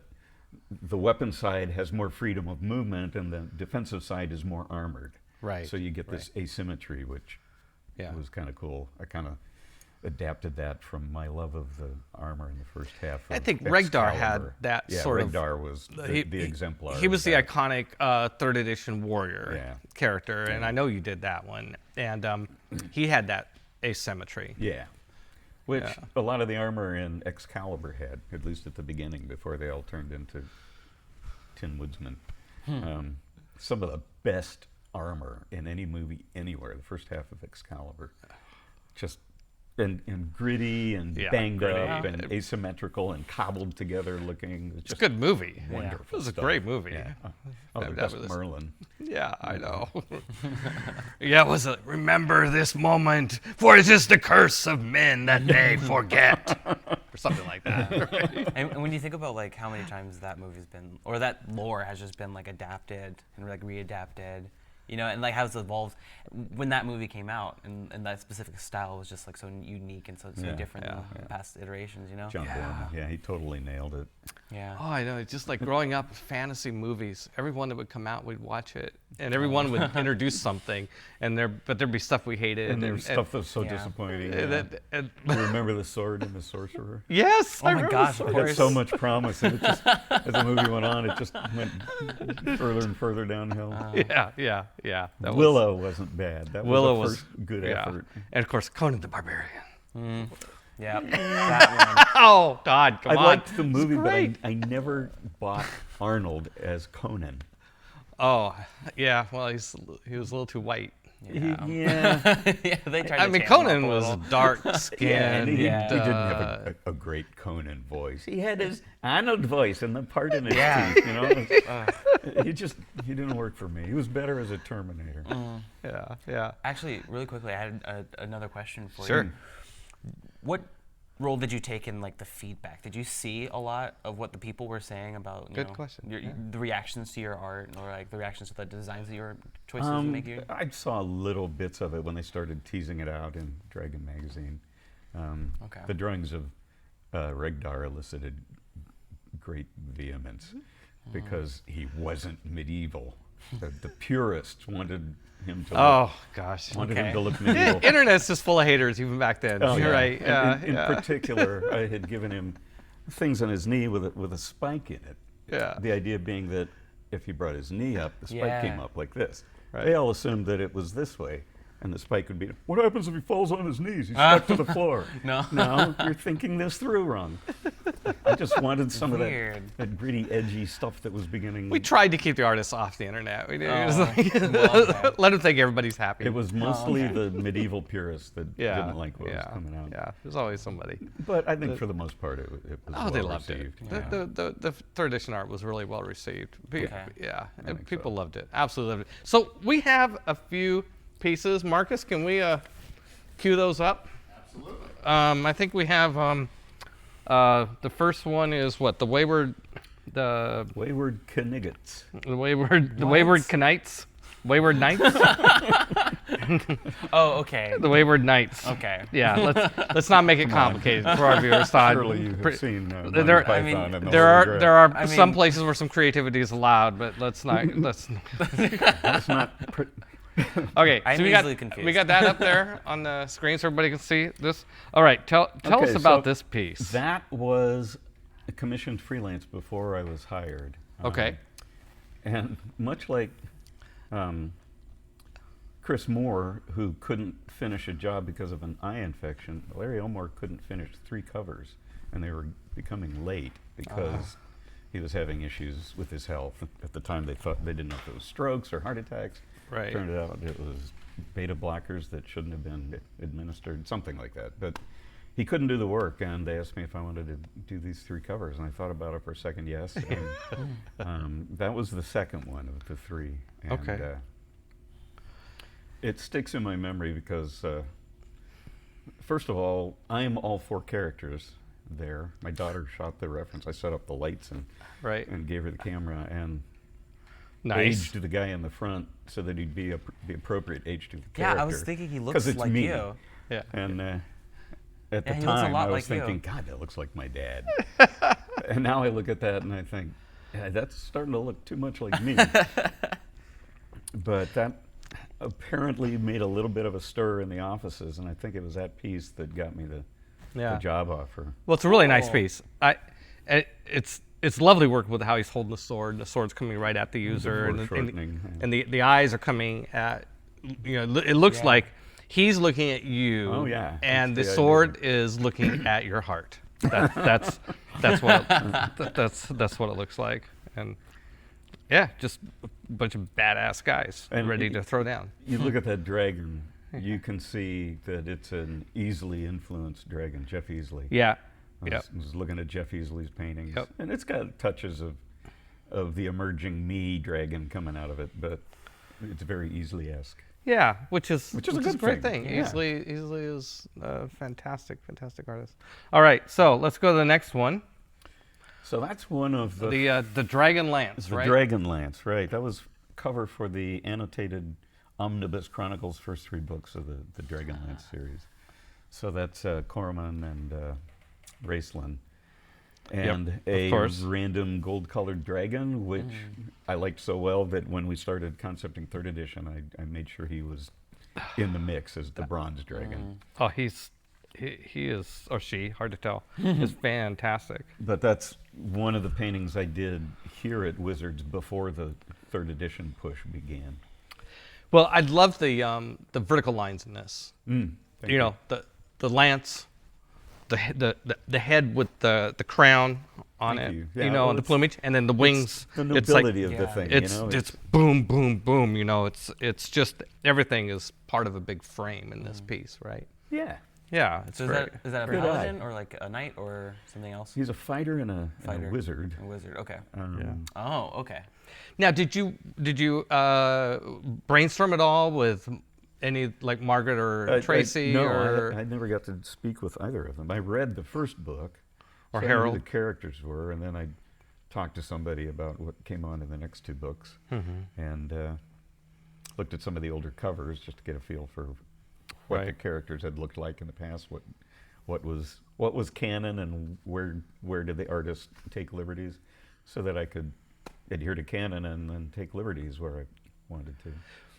the weapon side has more freedom of movement and the defensive side is more armored. Right. So you get this asymmetry, which was kind of cool. I kind of adapted that from my love of the armor in the first half of I think Excalibur. Regdar had that sort of... Regdar was the exemplar. He was the iconic 3rd edition warrior character, and I know you did that one. And he had that asymmetry. Yeah. Which a lot of the armor in Excalibur had, at least at the beginning, before they all turned into Tin Woodsmen. Some of the best armor in any movie anywhere, the first half of Excalibur. Just and gritty and banged up and asymmetrical and cobbled together looking. It's a good movie. Wonderful. It was a great movie. Yeah. The best Merlin. Yeah, I know. Was it, remember this moment, for it is the curse of men that they forget. Or something like that. Right? And when you think about how many times that movie's been, or that lore has just been adapted and readapted, and how it's evolved. When that movie came out, and that specific style was just so unique and so different than past iterations, John Boorman, he totally nailed it. Yeah. Oh, I know. It's just growing up, fantasy movies. Everyone that would come out, we'd watch it, and everyone would introduce something, but there'd be stuff we hated. And there's stuff that's so disappointing. You remember The Sword and the Sorcerer? Yes, I remember gosh, of course. It had so much promise, and it just, as the movie went on, it just went further and further downhill. Yeah. Willow wasn't bad. That was the first good effort. And of course, Conan the Barbarian. Yeah, that one. Oh, Todd, come on. I liked the movie, but I never bought Arnold as Conan. Oh, yeah. Well, he was a little too white. Yeah. Yeah, they tried I to mean, tan him Conan up a was little. dark And skinned. he didn't have a great Conan voice. He had his Arnold voice and the part in his teeth, you know. He didn't work for me. He was better as a Terminator. Yeah. Actually, really quickly, I had another question for Sure. you. What role did you take in like the feedback? Did you see a lot of what the people were saying about Good question. the reactions to your art, or like the reactions to the designs that your choices were making? I saw little bits of it when they started teasing it out in Dragon magazine. Okay. The drawings of Regdar elicited great vehemence because he wasn't medieval. The purists wanted him to Oh gosh. wanted him Okay. to look medieval. The internet's just full of haters even back then. Oh, You're yeah. right. Yeah. In particular, I had given him things on his knee with a spike in it. Yeah. The idea being that if he brought his knee up, the spike came up like this. Right. They all assumed that it was this way, and the spike would be, what happens if he falls on his knees? He's stuck to the floor. No, you're thinking this through wrong. I just wanted some of that gritty, edgy stuff that was beginning. We tried to keep the artists off the internet. We did. It was Oh, like, well, okay. let them think everybody's happy. It was mostly the medieval purists that yeah. didn't like what was coming out. Yeah. There's always somebody. But I think for the most part, it was Oh, well they loved received. it. The third edition art was really well received. Yeah, and think people so. loved it. Absolutely loved it. So we have a few pieces. Marcus, can we cue those up? Absolutely. I think we have the first one is what, the Wayward Knights. Wayward Knights. Wayward Knights. Oh, okay. The Wayward Knights. Okay. Yeah, let's not make it complicated for our viewers. Todd. Surely you have seen there- Monty I mean, Python and the There Holy are Grail. some places where some creativity is allowed, but let's not. That's not. Okay, I'm so easily confused. we got that up there on the screen so everybody can see this. All right, tell Okay, us about so this piece. That was a commissioned freelance before I was hired. Okay. And much like Chris Moore, who couldn't finish a job because of an eye infection, Larry Elmore couldn't finish 3 covers, and they were becoming late because he was having issues with his health. At the time, they didn't know if it was strokes or heart attacks. Right. Turned out it was beta blockers that shouldn't have been administered, something like that. But he couldn't do the work, and they asked me if I wanted to do these 3 covers, and I thought about it for a second, yes. And, that was the second one of the 3. And, Okay. it sticks in my memory because, first of all, I am all 4 characters there. My daughter shot the reference. I set up the lights and gave her the camera and Nice. aged the guy in the front so that he'd be the appropriate age to the Yeah, character. I was thinking he 'Cause looks it's like me. you. Yeah. And at the he looks a time, lot I was like you. thinking, God, that looks like my dad. And now I look at that and I think, yeah, that's starting to look too much like me. But that apparently made a little bit of a stir in the offices, and I think it was that piece that got me the job offer. Well, it's a really nice Oh. piece. It's lovely work with how he's holding the sword. The sword's coming right at the user, foreshortening, and the eyes are coming at. It looks like he's looking at you. Oh, yeah. And the That's the sword is looking at your heart. That's what it looks like. And yeah, just a bunch of badass guys And ready to throw down. You look at that dragon, you can see that it's an easily influenced dragon, Jeff Easley. Yeah. I was looking at Jeff Easley's paintings, Yep. and it's got touches of the emerging me dragon coming out of it, but it's very Easley-esque. Yeah, which is a good great thing. thing. Yeah. Easley is a fantastic artist. All right, so let's go to the next one. So that's one of the The Dragon Lance, the right? Dragon Lance, right? That was cover for the annotated Omnibus Chronicles first 3 books of the Dragon Lance series. So that's Corman and Raceland. And a random gold-colored dragon, which I liked so well that when we started concepting 3rd edition, I made sure he was in the mix as the bronze dragon. Oh, he is, or she, hard to tell, is fantastic. But that's one of the paintings I did here at Wizards before the 3rd edition push began. Well, I love the vertical lines in this. Thank You know, the lance the head with the crown on Thank it, you. Yeah, know, well, and the it's- plumage, and then the wings. The it's like, nobility of the thing. it's you know? it's boom, boom, boom. You know, it's just everything is part of a big frame in this piece, right? yeah. Yeah. It's So great. is that a Good paladin or like a knight or something else? He's a fighter and a wizard. A wizard. Okay. Um, Okay. Now, did you brainstorm at all with any like Margaret or Tracy no, or I never got to speak with either of them. I read the first book, Or so I knew who Harold? the characters were, and then I talked to somebody about what came on in the next 2 books, and looked at some of the older covers just to get a feel for what the Right. characters had looked like in the past, what was canon, and where did the artist take liberties, so that I could adhere to canon and then take liberties where I wanted to.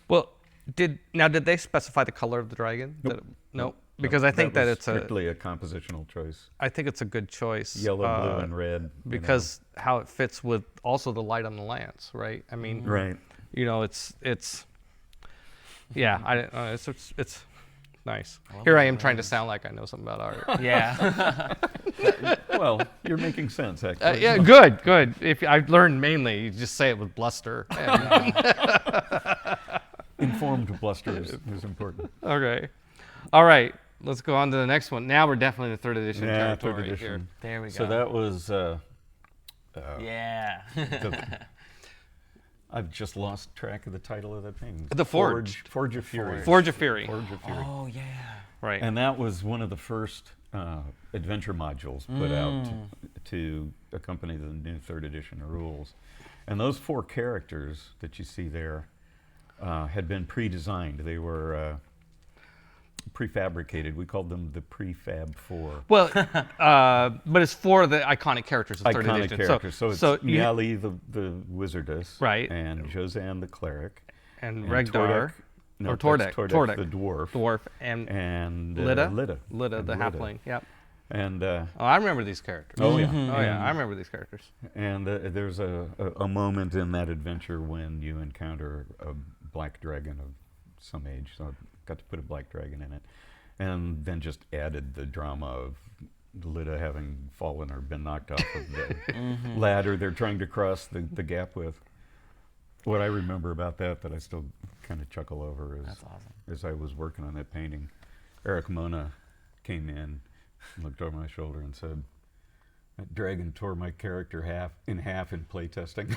Well, did they specify the color of the dragon? Nope. Nope. Because I think that was it's strictly a compositional choice. I think it's a good choice. Yellow, blue, and red. you Because how it fits with also the light on the lance, right? I mean, know. Right. you know, it's yeah, it's nice. Here I am trying to sound like I know something about art. Yeah. Well, you're making sense, actually. Yeah, good. If I've learned mainly, you just say it with bluster. Informed bluster is important. Okay. All right. Let's go on to the next one. Now we're definitely in the 3rd edition Yeah, territory 3rd edition. here. There we go. So that was. Yeah. I've just lost track of the title of that thing. The Forge. Forge of Fury. Forge of Fury. Forge of Fury. Oh yeah. Right. And that was one of the first adventure modules put out to accompany the new 3rd edition rules. And those 4 characters that you see there had been pre-designed. They were prefabricated. We called them the Prefab 4. Well, but it's for the iconic characters of 3rd Iconic edition. characters. So it's you ha- Miali the wizardess, Right. and Josanne the cleric, and and Regdar, no, or that's Tordek, the dwarf, and Lida, Lida, and the halfling. Yep. and Oh, I remember these characters. oh yeah, Oh yeah, I remember these characters. and there's a moment in that adventure when you encounter a black dragon of some age. So I got to put a black dragon in it, and then just added the drama of Lida having fallen or been knocked off of the ladder they're trying to cross the gap with. What I remember about that I still kind of chuckle over is, That's awesome. as I was working on that painting, Eric Mona came in and looked over my shoulder and said, "That dragon tore my character in half in playtesting."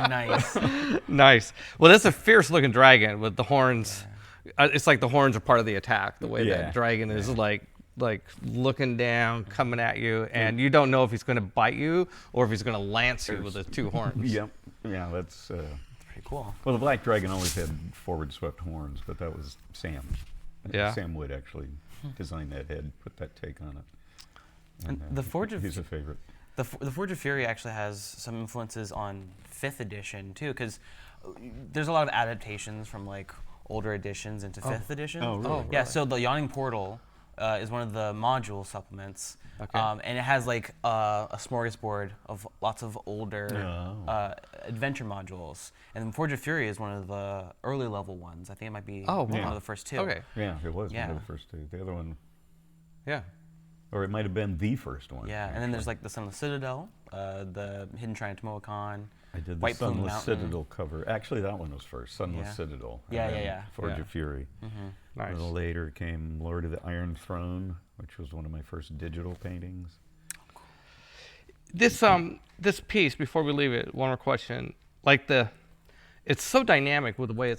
Nice. Nice. Well, that's a fierce-looking dragon with the horns. It's like the horns are part of the attack. The way Yeah. that dragon is like looking down, coming at you, and you don't know if he's going to bite you or if he's going to lance you with his 2 horns. Yep. Yeah, that's. Pretty cool. Well, the black dragon always had forward swept horns, but that was Sam. Yeah. Sam Wood actually designed that head, put that take on it. And the Forge of He's a favorite. The Forge of Fury actually has some influences on 5th edition too, because there's a lot of adaptations from like older editions into 5th edition. Oh, really? Yeah. So the Yawning Portal is one of the module supplements, Okay. and it has like a smorgasbord of lots of older adventure modules. And Forge of Fury is one of the early level ones. I think it might be Oh, one wow. of the first 2. Okay. Yeah, it was one Yeah. of the first 2. The other one, Yeah. or it might have been the first one. Yeah, and then there's like the Sunless Citadel, the Hidden Shrine of Tomoakan. I did the White Plume Sunless Mountain. Citadel cover. Actually, that one was first. Sunless Yeah. Citadel. and Yeah, then yeah. Forge Yeah. of Fury. Nice. A little later came Lord of the Iron Throne, which was one of my first digital paintings. This piece, before we leave it, one more question. Like it's so dynamic with the way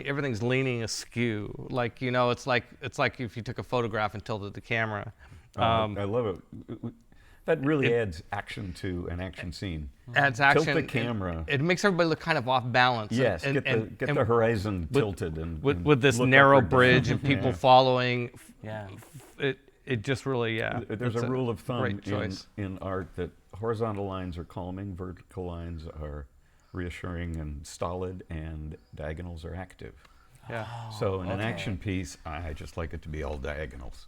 everything's leaning askew. Like, you know, it's like if you took a photograph and tilted the camera. I love it. That really adds action to an action scene. Adds action. Tilt the camera. It makes everybody look kind of off balance. Yes, and, get the horizon tilted and with this look narrow up or down. bridge and people following. Yeah. It just really, yeah. There's it's a rule of thumb great choice. in art that horizontal lines are calming, vertical lines are reassuring and stolid, and diagonals are active. Yeah. So in an okay. action piece, I just like it to be all diagonals.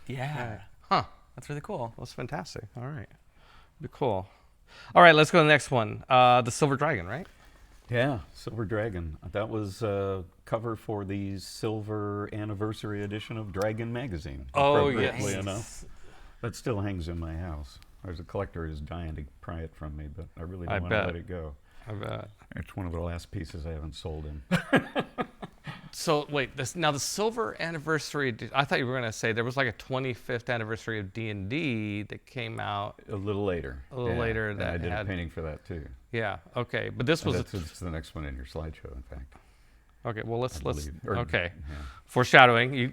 Yeah. Huh. That's really cool. That's fantastic. All right. Be cool. All right, let's go to the next one. The Silver Dragon, right? Yeah, Silver Dragon. That was cover for the silver anniversary edition of Dragon magazine. Oh, appropriately yes. enough. That still hangs in my house. As a collector is dying to pry it from me, but I really I don't want to bet. let it go. I bet. It's one of the last pieces I haven't sold him. So wait, now the silver anniversary. I thought you were going to say there was like a 25th anniversary of D&D that came out A little later. a little later. And That I did had a painting for that too. yeah. Okay, but this was That's the next one in your slideshow, in fact. okay. Well, let's believe. Or- okay. yeah. Foreshadowing. You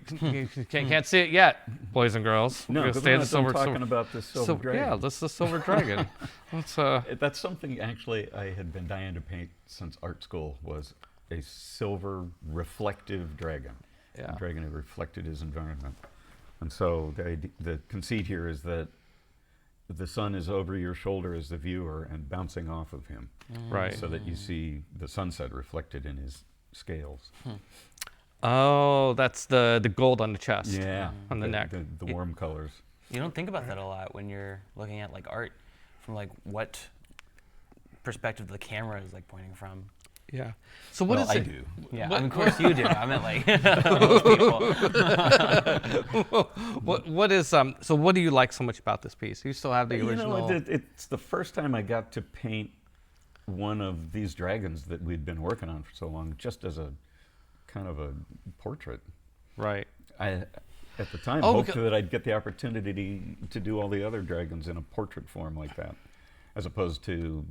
can't see it yet, boys and girls. No, We're gonna because stay we're at not the silver. talking about this silver dragon. Yeah, this is the silver dragon. Let's That's something actually I had been dying to paint since art school, was a silver reflective dragon. Yeah. A dragon who reflected his environment. And so the conceit here is that the sun is over your shoulder as the viewer and bouncing off of him. right. So that you see the sunset reflected in his scales. Oh, that's the gold on the chest. Yeah. On the neck. The warm colors. You don't think about that a lot when you're looking at like art from like what perspective the camera is like pointing from. Yeah. So what is I it? do. Yeah, What- of course you do. I meant like most people. What is so what do you like so much about this piece? You still have the You original. know, it's the first time I got to paint one of these dragons that we'd been working on for so long, just as a kind of a portrait. Right. I, at the time, Oh, hoped that I'd get the opportunity to do all the other dragons in a portrait form like that, as opposed to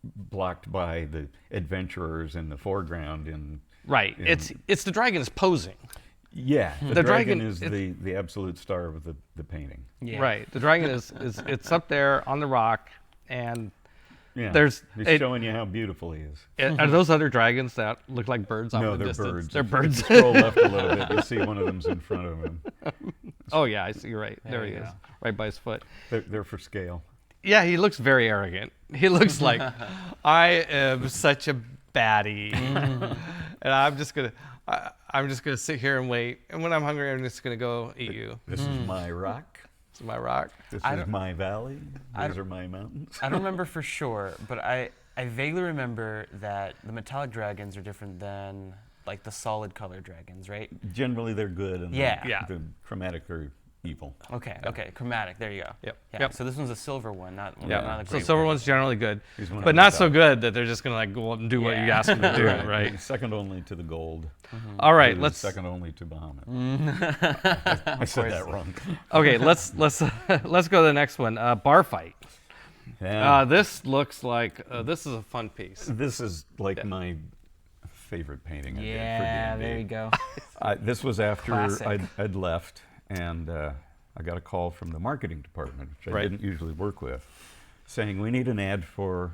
blocked by the adventurers in the foreground. And Right. in- It's the dragon is posing. yeah, The dragon- is the absolute star of the painting. Yeah. Right. The dragon is it's up there on the rock, and Yeah, There's- he's it- showing you how beautiful he is. are those other dragons that look like birds off No, in the they're distance? birds. They're If birds. you scroll left a little bit, you'll see one of them's in front of him. Oh yeah, I see. You're right. There he you is, go. right by his foot. They're for scale. Yeah, he looks very arrogant. He looks like I am such a baddie, and I'm just gonna sit here and wait. And when I'm hungry, I'm just gonna go eat you. This is my rock. This is my rock. This I is don't- my valley. These are my mountains. I don't remember for sure, but I vaguely remember that the metallic dragons are different than like the solid color dragons, right? Generally, they're good, and Yeah. Yeah. the chromatic are evil. Okay, chromatic. There you go. Yep. Yeah. Yep. So this one's a silver one, not Yeah. not a So great silver one. one's generally good, He's one of but the not so top. good that they're just gonna like go up and do what you Yeah. ask them to do, right? Second only to the gold. All right, Who is let's. Second only to Bahamut. Mm. I said that wrong. Okay, let's let's go to the next one. Bar fight. Yeah. This looks like this is a fun piece. This is like my favorite painting I Yeah, did for D&D. there you go. This was after Classic. I'd left, and I got a call from the marketing department, which I Right. didn't usually work with, saying we need an ad for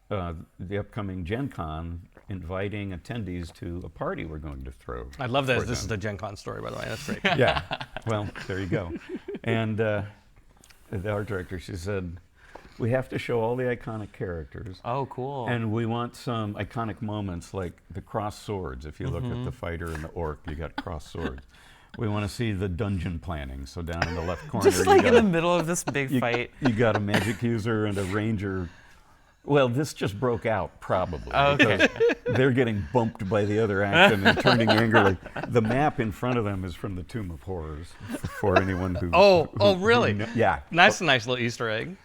the upcoming Gen Con, inviting attendees to a party we're going to throw. I love that for this is them. the Gen Con story, by the way. That's great. Yeah, well, there you go. And the art director, she said, we have to show all the iconic characters. Oh, cool. And we want some iconic moments like the crossed swords. If you look at the fighter and the orc, you got crossed swords. We want to see the dungeon planning. So down in the left corner, just you like got in the middle of this big fight. you got a magic user and a ranger. Well, this just broke out probably Okay. because they're getting bumped by the other action and turning angrily. The map in front of them is from the Tomb of Horrors. For anyone who Oh, really? Yeah. Nice little Easter egg.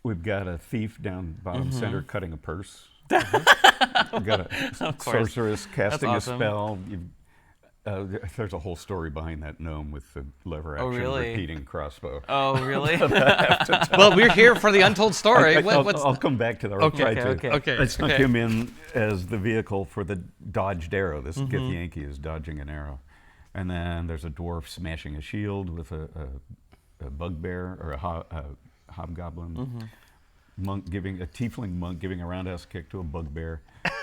We've got a thief down bottom center cutting a purse. We've got a course. sorceress casting awesome. a spell. There's a whole story behind that gnome with the lever action really? repeating crossbow. Oh, really? Well, we're here for the untold story. I'll come back to that. I'll try to. okay. I snuck him in as the vehicle for the dodged arrow. This Githyanki is dodging an arrow. And then there's a dwarf smashing a shield with a bugbear or a hobgoblin. A tiefling monk giving a roundhouse kick to a bugbear.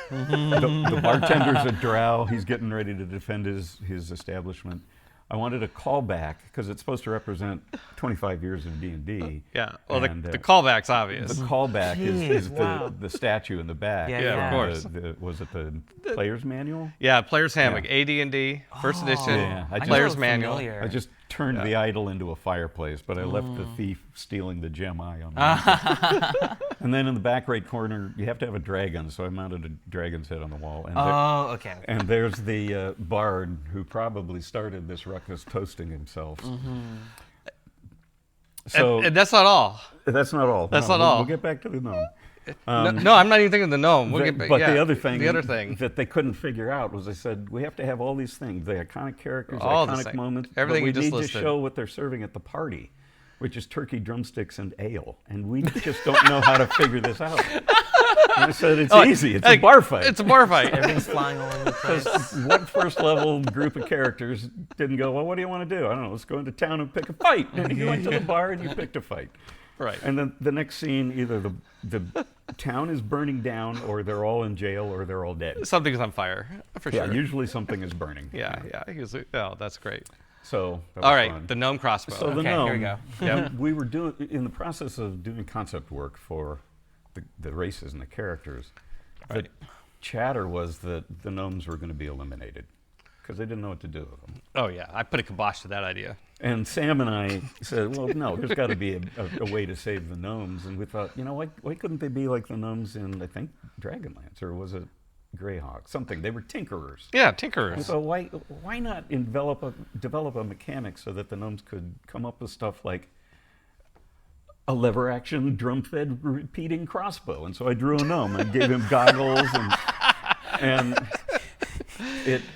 The bartender's a drow. He's getting ready to defend his establishment. I wanted a callback because it's supposed to represent 25 years of D&D. Yeah. Well, And, the callback's obvious. The callback is wow. the statue in the back. Yeah, Yeah, of course. Was it the player's manual? Yeah, Player's Hammock, Yeah. AD&D, first edition, Yeah, I just- Player's I know Manual. familiar. I just turned the idol into a fireplace, but I left the thief stealing the gem eye on the And then in the back right corner, you have to have a dragon, so I mounted a dragon's head on the wall. And Okay. and there's the bard who probably started this ruckus toasting himself. So and that's not all. that's not all. That's No, not all. We'll get back to the gnome. No, I'm not even thinking of the gnome. We'll get back, But yeah, the other thing that they couldn't figure out was I said, we have to have all these things, the iconic characters, All the iconic same. moments, Everything but we you just need listed. to show what they're serving at the party, which is turkey drumsticks and ale. And we just don't know how to figure this out. And I said, it's easy. It's a bar fight. It's a bar fight. Everything's flying all over the place. What first level group of characters didn't go, well, what do you want to do? I don't know, let's go into town and pick a fight. And you went to the bar and you picked a fight. Right. And then the next scene, either the town is burning down, or they're all in jail, or they're all dead. Something's on fire, for Yeah, sure. usually something is burning. Yeah. Oh, that's great. So that was All right, fun. the gnome crossbow. So the Okay, gnome, here we go. Yeah. we were in the process of doing concept work for the races and the characters. Right. The chatter was that the gnomes were going to be eliminated because they didn't know what to do with them. Oh, yeah. I put a kibosh to that idea. And Sam and I said, well, no, there's got to be a way to save the gnomes. And we thought, why couldn't they be like the gnomes in, I think, Dragonlance, or was it Greyhawk? Something. They were tinkerers. Yeah, tinkerers. And so why not develop a mechanic so that the gnomes could come up with stuff like a lever action drum-fed repeating crossbow? And so I drew a gnome and gave him goggles, and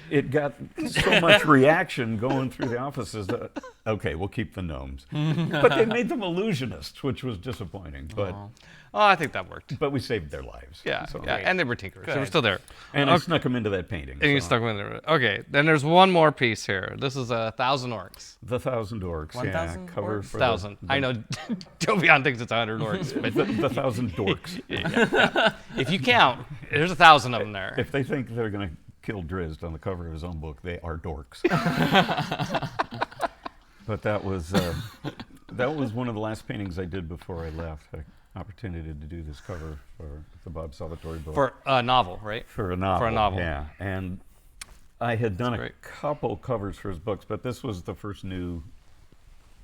it got so much reaction going through the offices that, okay, we'll keep the gnomes. But they made them illusionists, which was disappointing. But Oh, I think that worked. but we saved their lives. Yeah, So- yeah. And they were tinkerers. They were Good. still there. And I snuck them into that painting. And you so. stuck with it. Okay, then there's one more piece here. This is 1,000 orcs. The 1,000 Orcs. 1,000 cover orcs? for 1,000. I know Javion thinks it's 100 orcs, but the 1,000 dorks. if you count, there's 1,000 of them there. If they think they're going to kill Drizzt on the cover of his own book, they are dorks. But that was one of the last paintings I did before I left. I opportunity to do this cover for the Bob Salvatore book. For a novel, right? For a novel. For a novel. Yeah. And I had done a great. couple covers for his books, but this was the first new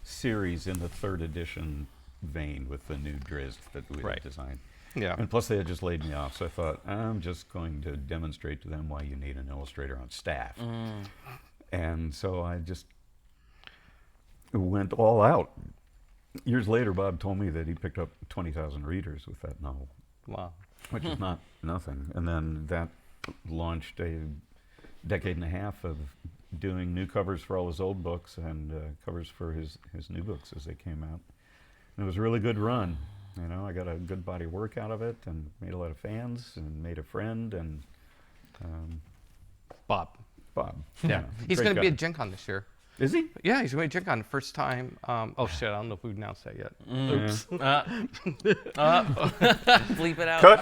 series in the third edition vein with the new Drizzt that we Right. had designed. Yeah. And plus they had just laid me off, so I thought, I'm just going to demonstrate to them why you need an illustrator on staff. And so I just went all out. Years later, Bob told me that he picked up 20,000 readers with that novel, Wow. which is not nothing. And then that launched a decade and a half of doing new covers for all his old books and covers for his new books as they came out. And it was a really good run. You know, I got a good body of work out of it and made a lot of fans and made a friend and Bob. Bob. Yeah. He's great going to be guy. at Gen Con this year. Is he? Yeah, he's going to be at Gen Con the first time. Oh, shit. I don't know if we've announced that yet. Oops. Bleep it out. Cut.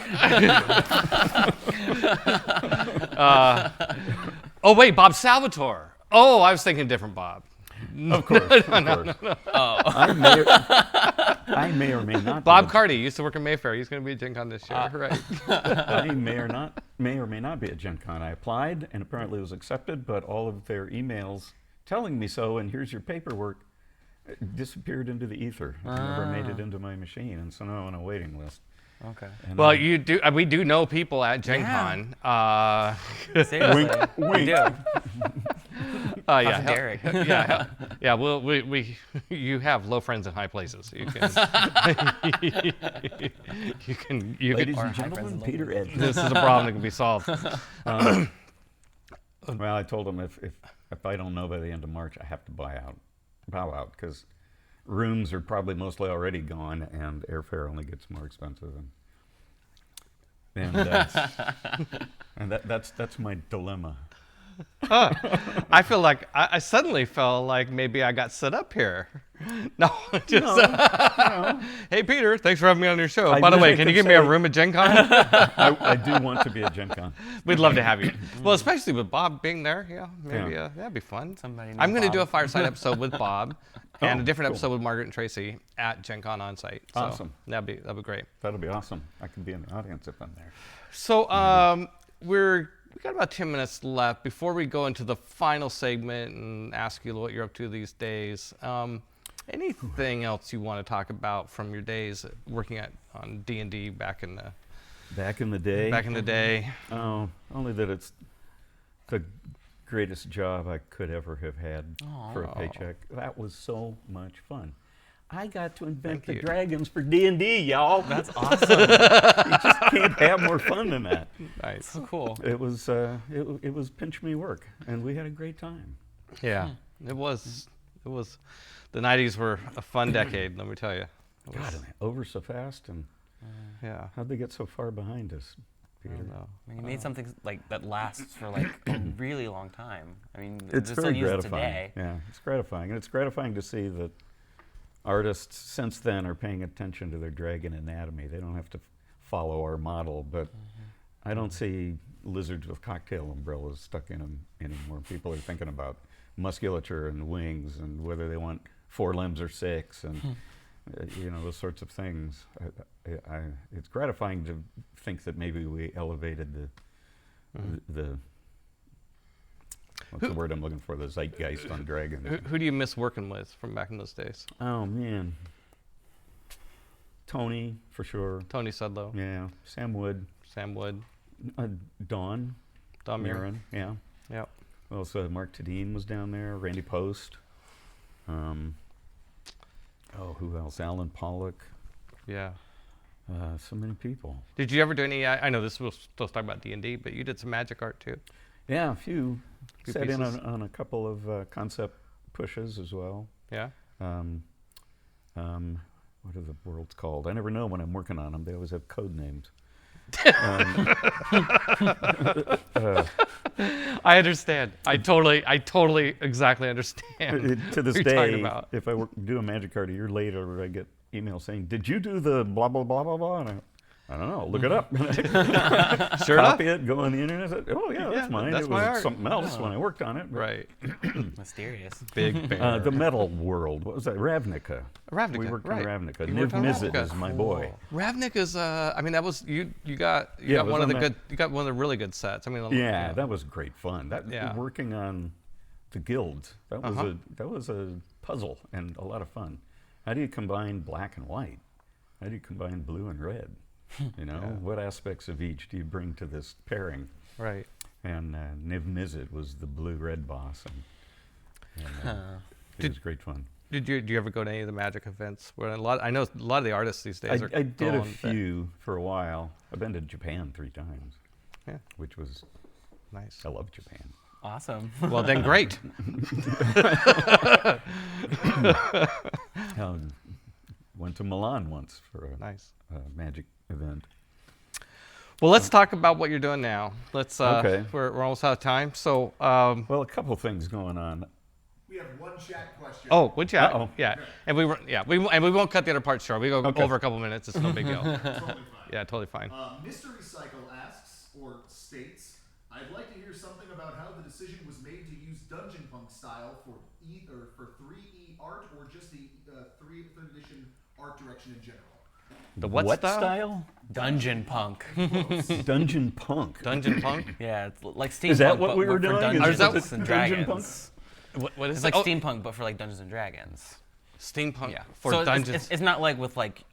Oh, wait. Bob Salvatore. Oh, I was thinking different Bob. Of course. Of course. I may or may not. Bob be Carty used to work in Mayfair. He's going to be at Gen Con this year. Right. I may or may not be at Gen Con. I applied and apparently was accepted, but all of their emails telling me so, and here's your paperwork, disappeared into the ether. It never made it into my machine, and so now I'm on a waiting list. Okay. And Well, you do. We do know people at Gen Yeah. Con. Seriously. Wink, We wink. do. Yeah, Derek. yeah. Well, we you have low friends in high places. You can, you Ladies can. and gentlemen, Peter Adkison. This is a problem that can be solved. Well, I told him if I don't know by the end of March, I have to bow out, because rooms are probably mostly already gone, and airfare only gets more expensive. And that's my dilemma. I feel like I suddenly felt like maybe I got set up here. No, just No. hey Peter, thanks for having me on your show. I By the wish way, I can you could give me a say- room at Gen Con? I do want to be at Gen Con. We'd love to have you. Well, especially with Bob being there. Yeah, maybe Yeah. that'd be fun. Somebody named I'm going to do a Bob. Fireside episode with Bob and Oh, a different cool. episode with Margaret and Tracy at Gen Con on site. So Awesome. That'd be great. That'll be awesome. I can be in the audience if I'm there. So we're we got about 10 minutes left before we go into the final segment and ask you what you're up to these days. Anything else you want to talk about from your days working on D&D back in the day? Back in the day. Oh, only that it's the greatest job I could ever have had for a paycheck. That was so much fun. I got to invent the dragons for D&D, y'all. That's awesome. You just can't have more fun than that. Nice. So cool. It was pinch me work, and we had a great time. Yeah, it was. The 90s were a fun decade, let me tell you. God, and over so fast, and how'd they get so far behind us, Peter? I don't know. I mean, you made something like that lasts for like a really long time. I mean, It's they're very still used gratifying. today. Yeah, it's gratifying, and it's gratifying to see that artists since then are paying attention to their dragon anatomy. They don't have to follow our model, but I don't see lizards with cocktail umbrellas stuck in them anymore. People are thinking about musculature and wings and whether they want 4 limbs or 6 and those sorts of things. It's gratifying to think that maybe we elevated the what's the word I'm looking for? The zeitgeist on dragons. Who do you miss working with from back in those days? Oh man, Tony for sure. Tony Sudlow. Yeah, Sam Wood. Dawn Mirren. Yeah. Yep. Well, so Mark Tadine was down there. Randy Post. Who else? Alan Pollock. Yeah. So many people. Did you ever do any? I know this was supposed to talk about D&D, but you did some magic art too. Yeah, a few. Sat in pieces. on a couple of concept pushes as well. Yeah. What are the worlds called? I never know when I'm working on them. They always have code names. I understand. I totally exactly understand. To this what you're talking day, about. if I do a magic card a year later, I get emails saying, "Did you do the blah blah blah blah blah?" And I don't know. Look it up. Sure Copy it. Go on the internet. Oh yeah, that's mine. that's it my was art. something else when I worked on it. Right. Mysterious. Big bear. The metal world. What was that? Ravnica. Ravnica, We worked right. on Ravnica. You Niv worked on Mizzet Ravnica. is my boy. Ravnica is. I mean, that was you. You got Yeah, it was one of on the that- good. You got one of the really good sets. I mean. Yeah, that was great fun. Yeah. Working on the guilds. That was a puzzle and a lot of fun. How do you combine black and white? How do you combine blue and red? What aspects of each do you bring to this pairing? Right. And Niv Mizzet was the blue-red boss, and it was great fun. Do you ever go to any of the magic events? Where I know a lot of the artists these days are. I did a going, but- few for a while. I've been to Japan 3 times, which was Nice. I love Japan. Awesome. Well, then great. Went to Milan once for a Nice. magic event. Well, let's talk about what you're doing now. Let's. Okay. We're almost out of time. So. Well, a couple things going on. We have one chat question. Oh, would chat? Uh-oh. Yeah, and we won't cut the other part short. We go over a couple minutes. It's no big deal. Totally fine. Yeah, totally fine. Mystery Cycle asks, or states, I'd like to hear something about how the decision was made to use Dungeon Punk style for 3E art, or just the 3rd edition art direction in general. The what style? Dungeon punk. Dungeon Punk. Dungeon Punk. Yeah, it's like steampunk. Is that what but we were for doing? Dungeons Is that and Dungeon Dragons. What is It's it? like Oh, steampunk, but for like Dungeons and Dragons. steampunk Yeah. for so dungeons. It's not like with like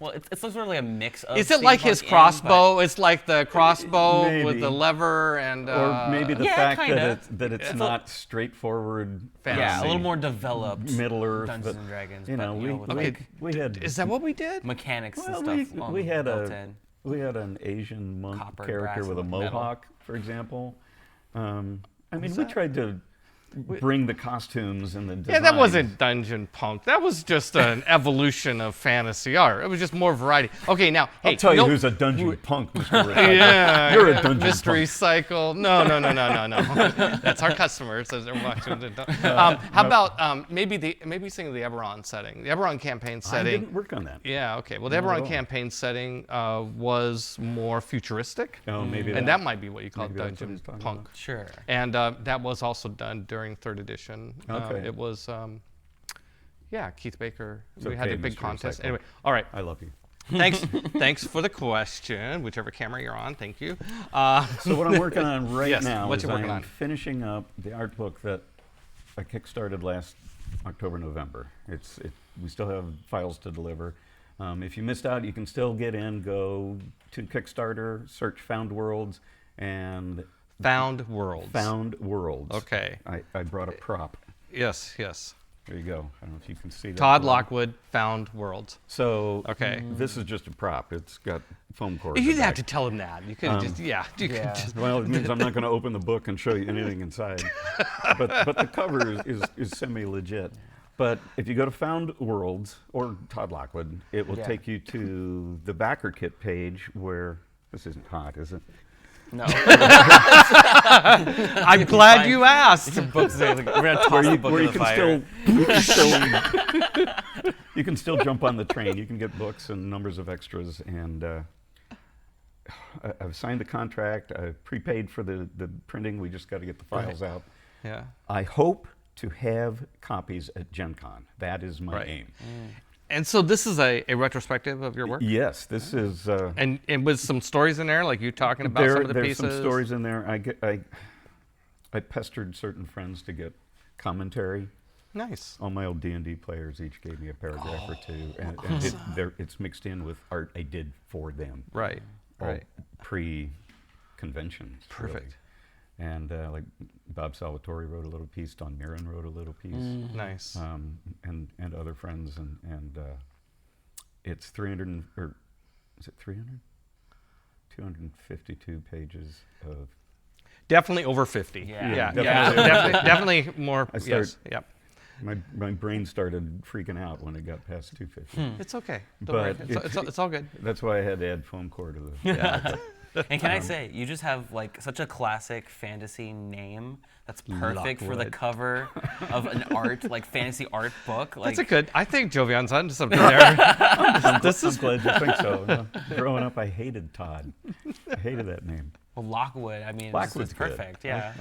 it's sort of like a mix of. Is it like his steampunk and- crossbow? It's like the crossbow with Maybe. the lever and. Or maybe the Yeah, fact kinda. that it's not straightforward Fantasy. Yeah, a little more developed. Middle Earth. Dungeons but, and Dragons. You know, but, with, Okay. like, we had Is that what we did? mechanics well, and stuff. we had built in. we had an Asian monk Copper, character brass, with a and metal. mohawk, for example. I mean, we tried to bring the costumes and the designs. Yeah, that wasn't Dungeon Punk. That was just an evolution of fantasy art. It was just more variety. Okay, now, hey, I'll tell you no- who's a dungeon punk, Mr. Rick. Yeah, You're a dungeon mystery punk. cycle. No. That's our customers. As they're watching. How about maybe sing the Oberon setting, the Oberon campaign I setting. didn't work on that. Yeah, okay. Well, the Not at Oberon all. campaign setting was more futuristic, Oh, maybe and that might be what you call maybe that's what Dungeon he's talking Punk. about. Sure. And that was also done during 3rd edition. Okay. It was, Keith Baker. It's we had okay, a big Mr. contest. Recycle. Anyway, all right. I love you. Thanks for the question. Whichever camera you're on, thank you. So what I'm working on right Yes, now what is you working I'm on? finishing up the art book that I kickstarted last October, November. We still have files to deliver. If you missed out, you can still get in. Go to Kickstarter, search Found Worlds, and Found Worlds. Found Worlds. Okay. I brought a prop. Yes. There you go. I don't know if you can see that. Todd well. Lockwood, Found Worlds. So Okay. this is just a prop. It's got foam core. You didn't have to tell him that. You could just, you could just. Well, it means I'm not going to open the book and show you anything inside. but the cover is semi-legit. But if you go to Found Worlds or Todd Lockwood, it will take you to the backer kit page where this isn't hot, is it? No. I'm glad you asked. Books, we're gonna toss the book Where in you the can fire. still you can still jump on the train. You can get books and numbers of extras. And I've signed the contract. I've prepaid for the printing. We just got to get the files out. Yeah. I hope to have copies at Gen Con. That is my aim. And so this is a retrospective of your work? Yes, this is. And with some stories in there, like you talking about some of the there's pieces? some stories in there. I pestered certain friends to get commentary. Nice. All my old D&D players each gave me a paragraph or two, and it's mixed in with art I did for them. Right. All pre-conventions. Perfect. Really. And like Bob Salvatore wrote a little piece, Don Mirren wrote a little piece. Nice. And other friends, and it's 300, or is it 300? 252 pages of. Definitely over 50. Yeah. Definitely more. I start- Yes. Yep. My brain started freaking out when it got past 250. It's okay. Don't worry. But It's all good. That's why I had to add foam core to the. And can I say, you just have like such a classic fantasy name that's perfect for the Lockwood. cover of an like fantasy art book. Like, That's a good. I think Javion's onto something there. I'm glad you think so. Growing up, I hated Todd. I hated that name. well, Lockwood. I mean, Lockwood's it's good. perfect. Yeah.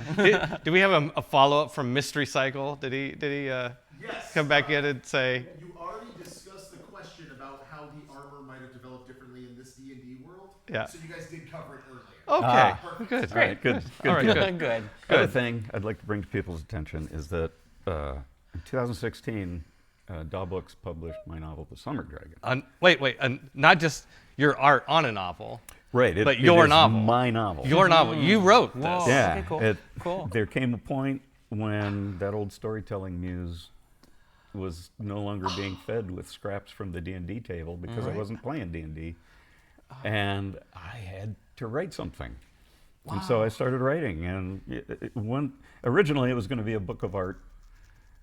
Do we have a follow up from Mystery Cycle? Did he Yes. come back in and say? You already discussed the question about how the armor might have developed differently in this D&D world. Yeah. So you guys did cover it earlier. Okay. Good. All right, good. All right. Good. Good. Other thing I'd like to bring to people's attention is that in 2016, Daw Books published my novel, The Summer Dragon. Wait. Not just your art on a novel. Right, But your is novel. my novel. Your novel. You wrote this. Whoa. Yeah, Okay, cool. There came a point when that old storytelling muse was no longer being fed with scraps from the D&D table because I wasn't playing D&D, and I had to write something. And so I started writing, and originally it was going to be a book of art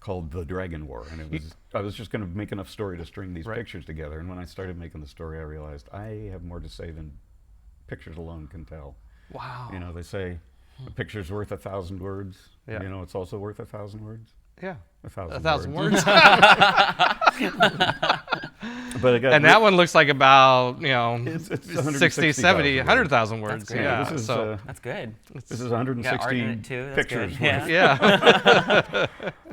called The Dragon War, and I was just going to make enough story to string these pictures together. And when I started making the story, I realized I have more to say than pictures alone can tell. Wow. You know, they say a picture's worth 1,000 words. Yeah. You know, it's also worth 1,000 words. Yeah. 1,000 words. But I got And that one looks like about, It's 60, 70, 100,000 words. That's great. Yeah. This is, so, That's good. This is Got art in 160 it too. That's pictures good. worth. yeah.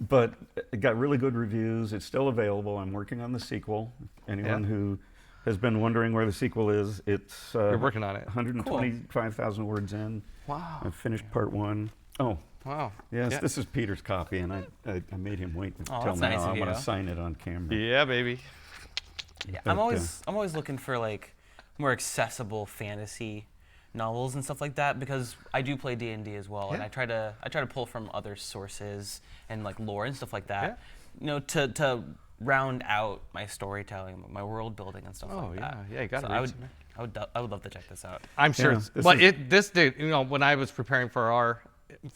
But it got really good reviews. It's still available. I'm working on the sequel. Anyone who has been wondering where the sequel is, it's You're working on it. 125,000 words in. Wow. I've finished part one. Oh, Wow. yes, Yeah. this is Peter's copy, and I made him wait until that's now. nice of I want you. to sign it on camera. Yeah, baby. Yeah, But, I'm always looking for like more accessible fantasy novels and stuff like that because I do play D&D as well, and Yeah. I try to pull from other sources and like lore and stuff like that. Yeah. You know, to round out my storytelling, my world building and stuff Oh, like that. yeah. Yeah, you gotta So read I would, some. I would love to check this out. I'm sure. Yeah, It's, this but is- this did, when I was preparing for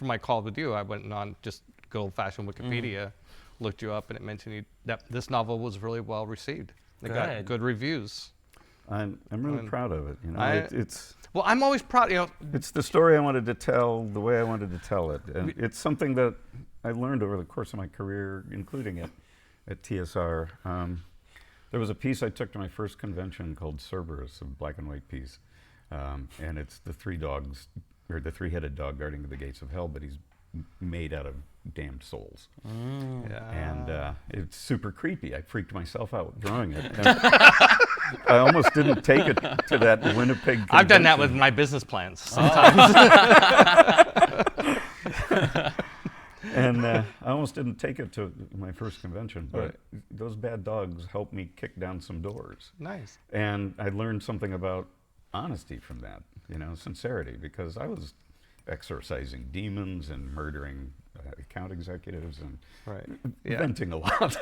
my call with you, I went on just good old-fashioned Wikipedia, looked you up, and it mentioned that this novel was really well received. It got Good. good reviews. I'm really And proud of it. You know, I- it's Well, I'm always proud. it's the story I wanted to tell the way I wanted to tell it, and it's something that I learned over the course of my career, including at TSR. There was a piece I took to my first convention called Cerberus, a black and white piece, and it's the the three-headed dog guarding the gates of hell, but he's made out of damned souls. Yeah. And it's super creepy. I freaked myself out drawing it. I almost didn't take it to that Winnipeg convention. I've done that with my business plans sometimes. And I almost didn't take it to my first convention, but Right. those bad dogs helped me kick down some doors. Nice. And I learned something about honesty from that, sincerity, because I was exorcising demons and murdering account executives and Right. Yeah. venting a lot.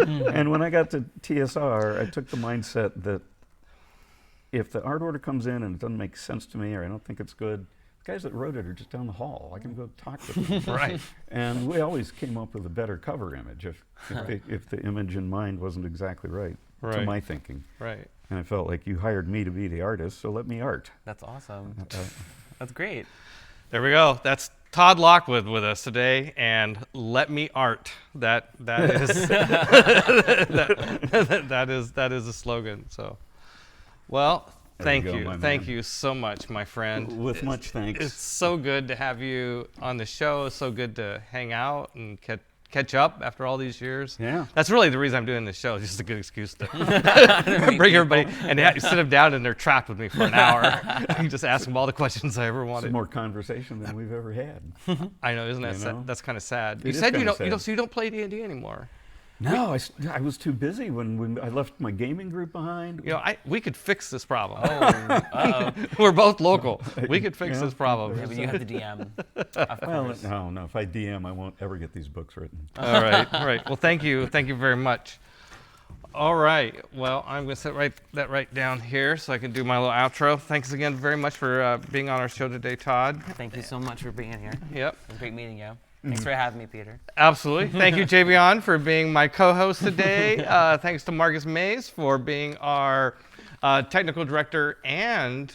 And when I got to TSR, I took the mindset that if the art order comes in and it doesn't make sense to me or I don't think it's good, the guys that wrote it are just down the hall. I can go talk to them. Right. And we always came up with a better cover image if the image in mind wasn't exactly right to Right. my thinking. Right. And I felt like you hired me to be the artist, so let me art. That's awesome. That's great. There we go. That's Todd Lockwood with us today, and let me art. That is that is a slogan. So, well, There you thank go, you, my thank man. you so much, my friend. With much thanks. It's so good to have you on the show. It's so good to hang out and catch up after all these years. Yeah. That's really the reason I'm doing this show. It's just a good excuse to bring everybody and sit them down and they're trapped with me for an hour. I can just ask them all the questions I ever wanted. Some more conversation than we've ever had. I know, isn't that You sad? know? That's kind of sad. You It is said you kinda don't, sad. so you don't play D&D anymore. No, I was too busy when I left my gaming group behind. We could fix this problem. Uh-oh. We're both local. We could fix Yeah. this problem. Yeah, but you have the DM. Of Well, course. no. If I DM, I won't ever get these books written. All right, all right. Well, thank you very much. All right. Well, I'm going to set that right down here so I can do my little outro. Thanks again very much for being on our show today, Todd. Thank you so much for being here. Yep. It was great meeting you. Thanks for having me, Peter. Absolutely. Thank you, Javion, for being my co-host today. Thanks to Marcus Mays for being our technical director and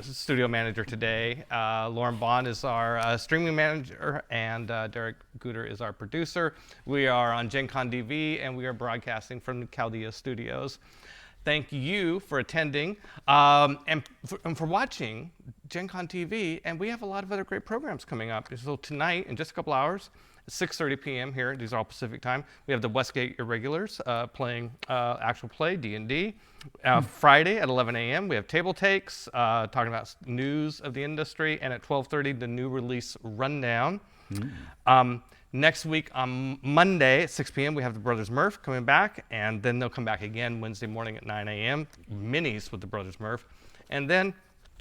studio manager today. Lauren Bond is our streaming manager, and Derek Gooder is our producer. We are on Gen Con DV, and we are broadcasting from the Chaldea Studios. Thank you for attending and for watching Gen Con TV. And we have a lot of other great programs coming up. So tonight, in just a couple hours, 6:30 p.m. here, these are all Pacific time, we have the Westgate Irregulars playing actual play, D&D. Friday at 11 a.m., we have Table Takes, talking about news of the industry. And at 12:30, the new release rundown. Next week on Monday at 6 p.m., we have the Brothers Murph coming back, and then they'll come back again Wednesday morning at 9 a.m., minis with the Brothers Murph. And then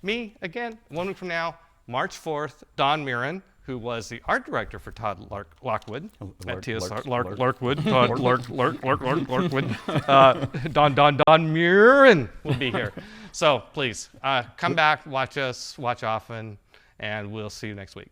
me again, 1 week from now, March 4th, Don Mirren, who was the art director for Todd Lockwood at TSR. Larkwood, Todd Lockwood. Don Mirren will be here. So please, come back, watch us, watch often, and we'll see you next week.